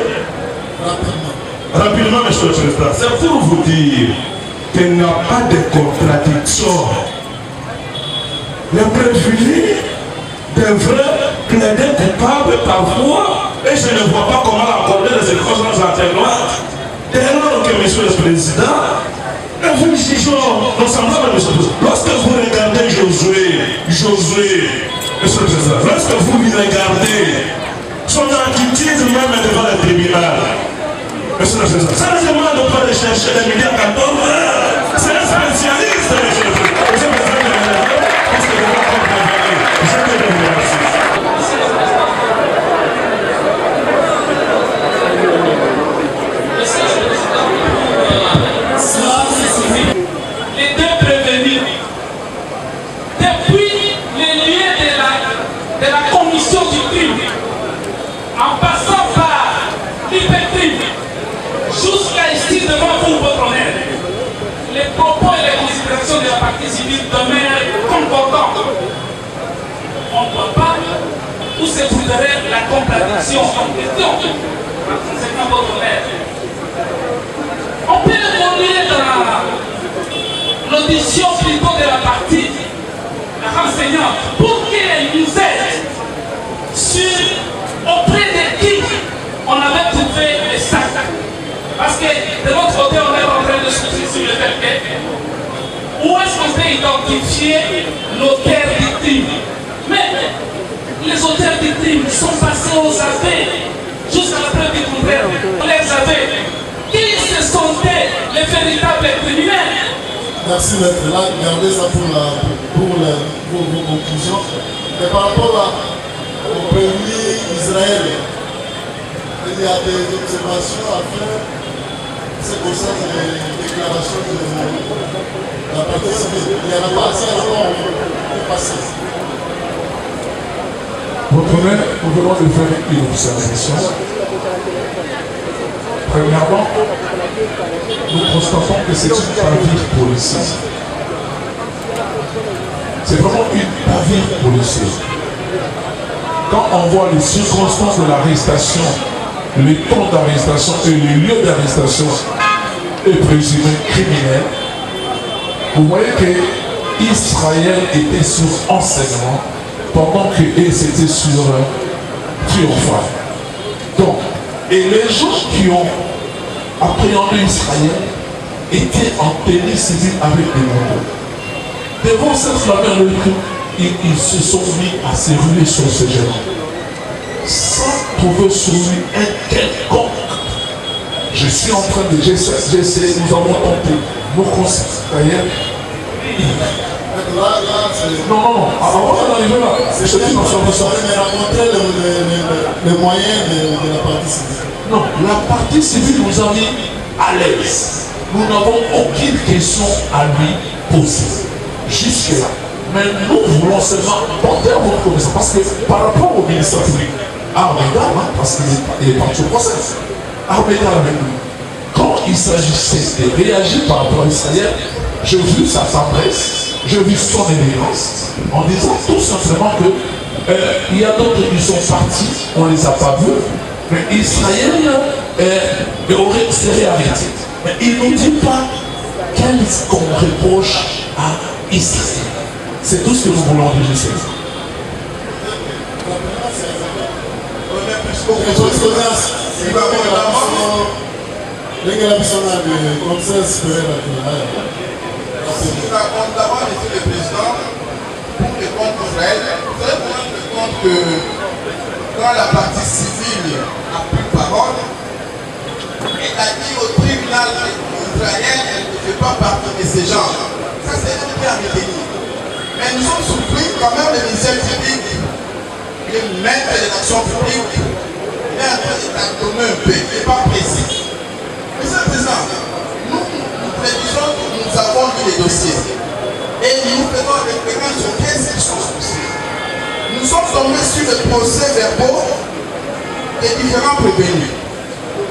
rapidement, monsieur le président. C'est pour vous dire qu'il n'y a pas de contradiction. Le prévenu devrait plaider coupable parfois, et je ne vois pas comment accorder les circonstances atténuantes. Dès lors que, monsieur le président, et vous jugeons nos semblables, monsieur le président, lorsque vous regardez Josué, monsieur le président, lorsque vous lui regardez son attitude même devant le tribunal, monsieur le président, ça ne demande pas de chercher les médias 14 heures, c'est un spécialiste, monsieur le président. Monsieur le président, parce que vous comprenez, je te remercie. Les deux prévenus, depuis les lieux de la commission du crime, en passant par l'hypercrime, jusqu'à ici devant vous, votre honneur, les propos et les considérations de la partie civile demeurent concordants. On ne peut pas où se trouverait la contradiction en question. Par conséquent, votre honneur. On peut évoluer dans l'audition plutôt de la partie renseignante pour qu'elle nous aide auprès de qui on avait trouvé les sacs. Parce que de notre côté, on est en train de se dire sur le fait que où est-ce qu'on peut identifier l'auteur du crime. Mais les auteurs du crime sont passés aux aveux jusqu'à la preuve du contraire. On les avait. Qui se sentaient les véritables criminels? Merci d'être là. Gardez ça pour vos conclusions. Et par rapport au pays Israël, il y a des observations à faire. C'est pour ça que les déclarations de la partie civile. Il n'y en a pas assez, alors on peut passer. Votre honneur, nous venons de faire une observation. Premièrement, nous constatons que c'est une bavure policière. C'est vraiment une bavure policière. Quand on voit les circonstances de l'arrestation, le temps d'arrestation et le lieu d'arrestation est présumé criminel, vous voyez que Israël était sur enseignement pendant que c'était sur triomphal. Donc, et les gens qui ont appréhendé Israël étaient en tenue civile avec des manteaux. Devant cette flamme, ils se sont mis à se ruer sur ce gérant, sans trouver sur lui un quelconque. Je suis en train de j'essaie, nous avons tenté nos concitoyens. Non, avant d'arriver là, je te dis dans son ressort. Mais rencontrer les moyens de la partie civile. Non, la partie civile nous a mis à l'aise. Nous n'avons aucune question à lui poser. Jusque-là. Mais nous voulons seulement porter à votre connaissance. Parce que par rapport au ministère public, Ahmeda, parce qu'il est parti au procès, Ahmeda avec nous. Quand il s'agissait de réagir par rapport à Israël, j'ai vu sa tendresse, j'ai vu son élégance, en disant tout simplement que il y a d'autres qui sont partis, on ne les a pas vus, mais Israël serait arrêté. Mais il ne nous dit pas qu'est-ce qu'on reproche à Israël. C'est tout ce que nous voulons enregistrer. D'abord, Monsieur le Président, pour répondre à Israël, vous allez vous rendre compte que quand la partie civile a pris parole, elle a dit au tribunal israélien qu'elle ne fait pas partie de ces gens. Ça, c'est un peu à retenir. Mais nous sommes surpris quand même le ministère public, le maître de l'action publique, il est en train de tâtonner un peu, il n'est pas précis. Monsieur le Président, nous prédisons que nous avons vu les dossiers et nous faisons référence aux 15 choses. Nous sommes tombés sur les procès verbaux des différents prévenus.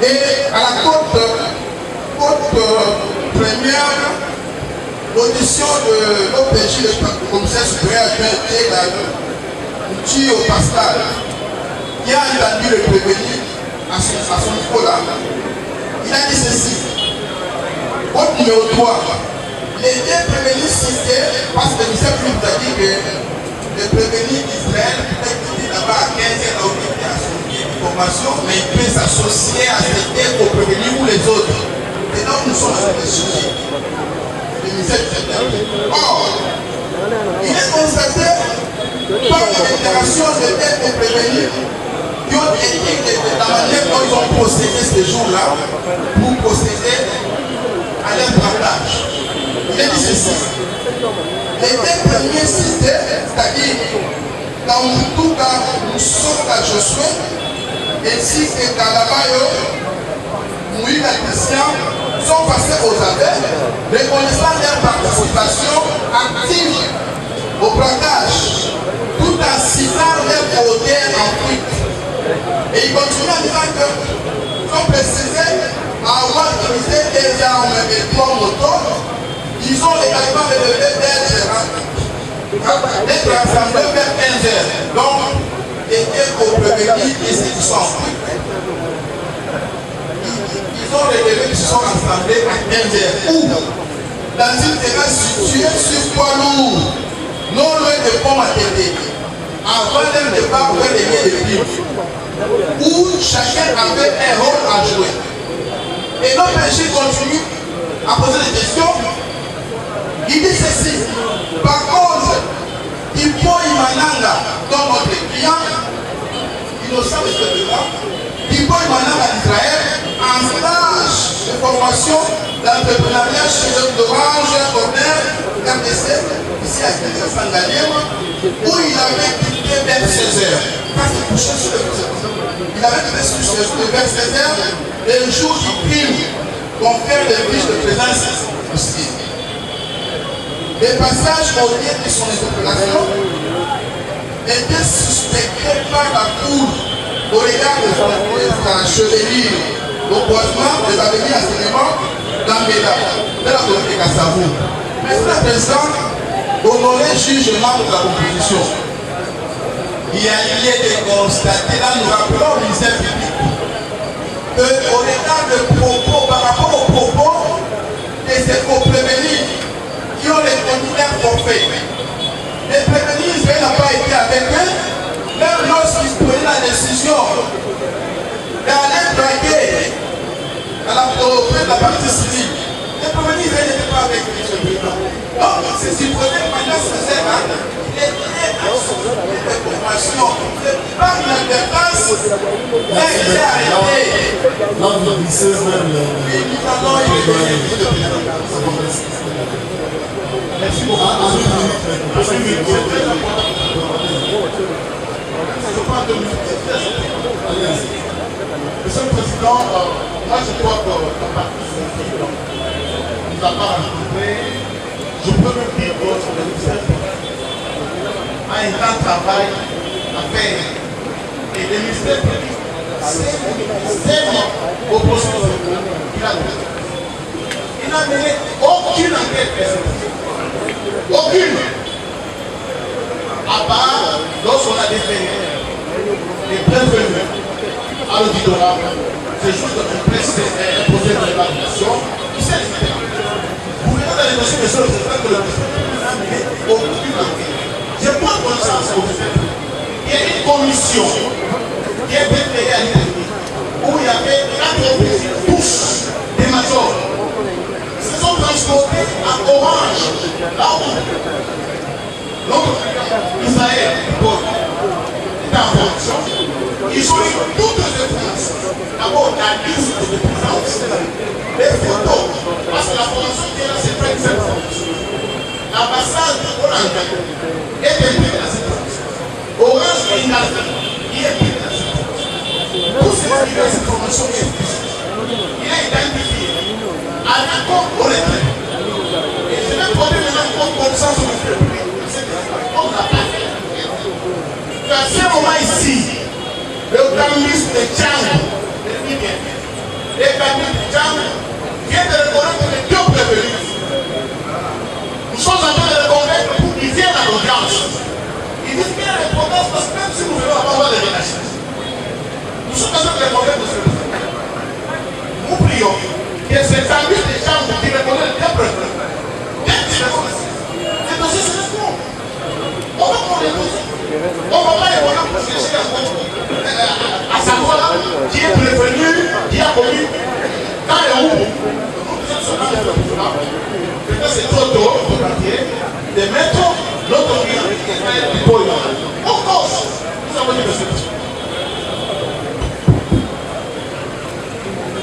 Et à la côte première, l'audition de l'OPJ, le commissaire supérieur Tio Pascal, qui a entendu le prévenu à son niveau-là, il a dit ceci. Code numéro 3. Les deux prévenus cités, parce que le ministère public a dit que le prévenu d'Israël peut-être qu'il est là-bas à 15 ans, où il était à son pied de formation, mais il peut s'associer à cet aux prévenus ou les autres. Et donc nous sommes sur le sujet. Le ministère public. Or, il est constaté par les déclarations des têtes prévenus qui ont été de la manière dont ils ont procédé ce jour-là pour procéder à leur braquage. Il a dit ceci. Les deux premiers cités, c'est-à-dire Kaountouka, Moussoka Josué, ainsi que Kalabayo, Mouïla Christian, sont passés aux aveux, reconnaissant leur participation active au braquage, tout en citant leur côté en fuite. Et il continue en disant que, comme précisé, avoir utilisé des armes et 3 motos, ils ont également relevé d'être rassemblés vers 15 heures. Donc, était pour prévenir et ceux qui sont en fuite. Ils ont relevé qu'ils sont rassemblés à MDR où dans une terrain située sur poids lourd, non loin de pont à Tété, avant même départ vers les lieux de Bible, où chacun avait un rôle à jouer. Et notre péché continue à poser des questions. Il dit ceci, par contre, il faut Imananga dans notre client, innocent de ce débat, il faut Imananga d'Israël en stage de formation d'entrepreneuriat chez l'Orange Corner RDC, ici à Saint-Galien, où il avait quitté vers 16h. Quand il couchait sur le il avait quitté sur le vers 16h, et le jour qui prime, confère les fiches de présence aussi. Les passages au lieu de son interpellation étaient suspectés par la cour au regard de sa chevelure, au croisement des avenues enseignements d'Ambeda, de la commune de Kassavou. Mais c'est le président, honoré juge membre de la composition. Il y a lieu de constater, là nous rappelons au ministère public, qu'au regard de propos, par rapport aux propos de ces co-prévenus qui ont les conteneurs forfaits, les prévenus Israël n'a pas été avec eux, même lorsqu'ils prenaient la décision d'aller draguer auprès de la partie civile, les prévenus Israël n'étaient pas avec eux. Donc, c'est si prenait pendant ce temps, il était à son de formation. Par l'inadvertance, mais il est arrêté. Lors de 16 même. Nous allons y revenir. Merci beaucoup. Monsieur le Président, moi je crois que la partie civile nous a pas rencontré. Je peux même dire que le ministère a un grand travail à faire. Et le ministère public, c'est l'opposition qu'il a fait. Il n'a mené aucune enquête. Aucune. À part lorsqu'on a déféré les prévenus à l'auditorat, c'est juste un projet d'évaluation qui s'est fait. Vous venez dans les dossiers, monsieur le président, que le président n'a mené aucune enquête. Je prends connaissance au président. Il y a une commission qui a été créée à l'Italie où il y avait 4 officiers, tous des majors. Ils se sont transportés à Orange, là où notre Israël est en fonction. Ils ont eu toutes les réponses. D'abord, la liste de présence, les photos, parce que la formation qui est là, c'est très simple. L'ambassade hollandaise est impliquée dans cette formation. Orange et Inalfi est impliquée dans cette formation. Tous ces qui ont cette formation est explicite. Il est identifié à l'accord au retrait. Et je vais prendre maintenant comme connaissance au ministère public. On n'a pas fait. À ce moment ici, le camis de Tchang, le camis de Tchang vient de reconnaître les deux prévenus. Nous sommes en train de le convaincre pour qu'ils viennent à l'audience. Ils disent qu'il y a des promesses parce que même si nous venons avoir des relâches, nous sommes en train de les convaincre, monsieur le président. Nous prions que ces camis de Tchang qui reconnaissent les deux prévenus, dès qu'ils reconnaissent, les dossiers se répondent. On va prendre les dossiers. On ne va pas les voir pour chercher à savoir qui est prévenu, qui a commis, quand et où. Peut-être c'est trop tôt de partir, de mettre notre client qui est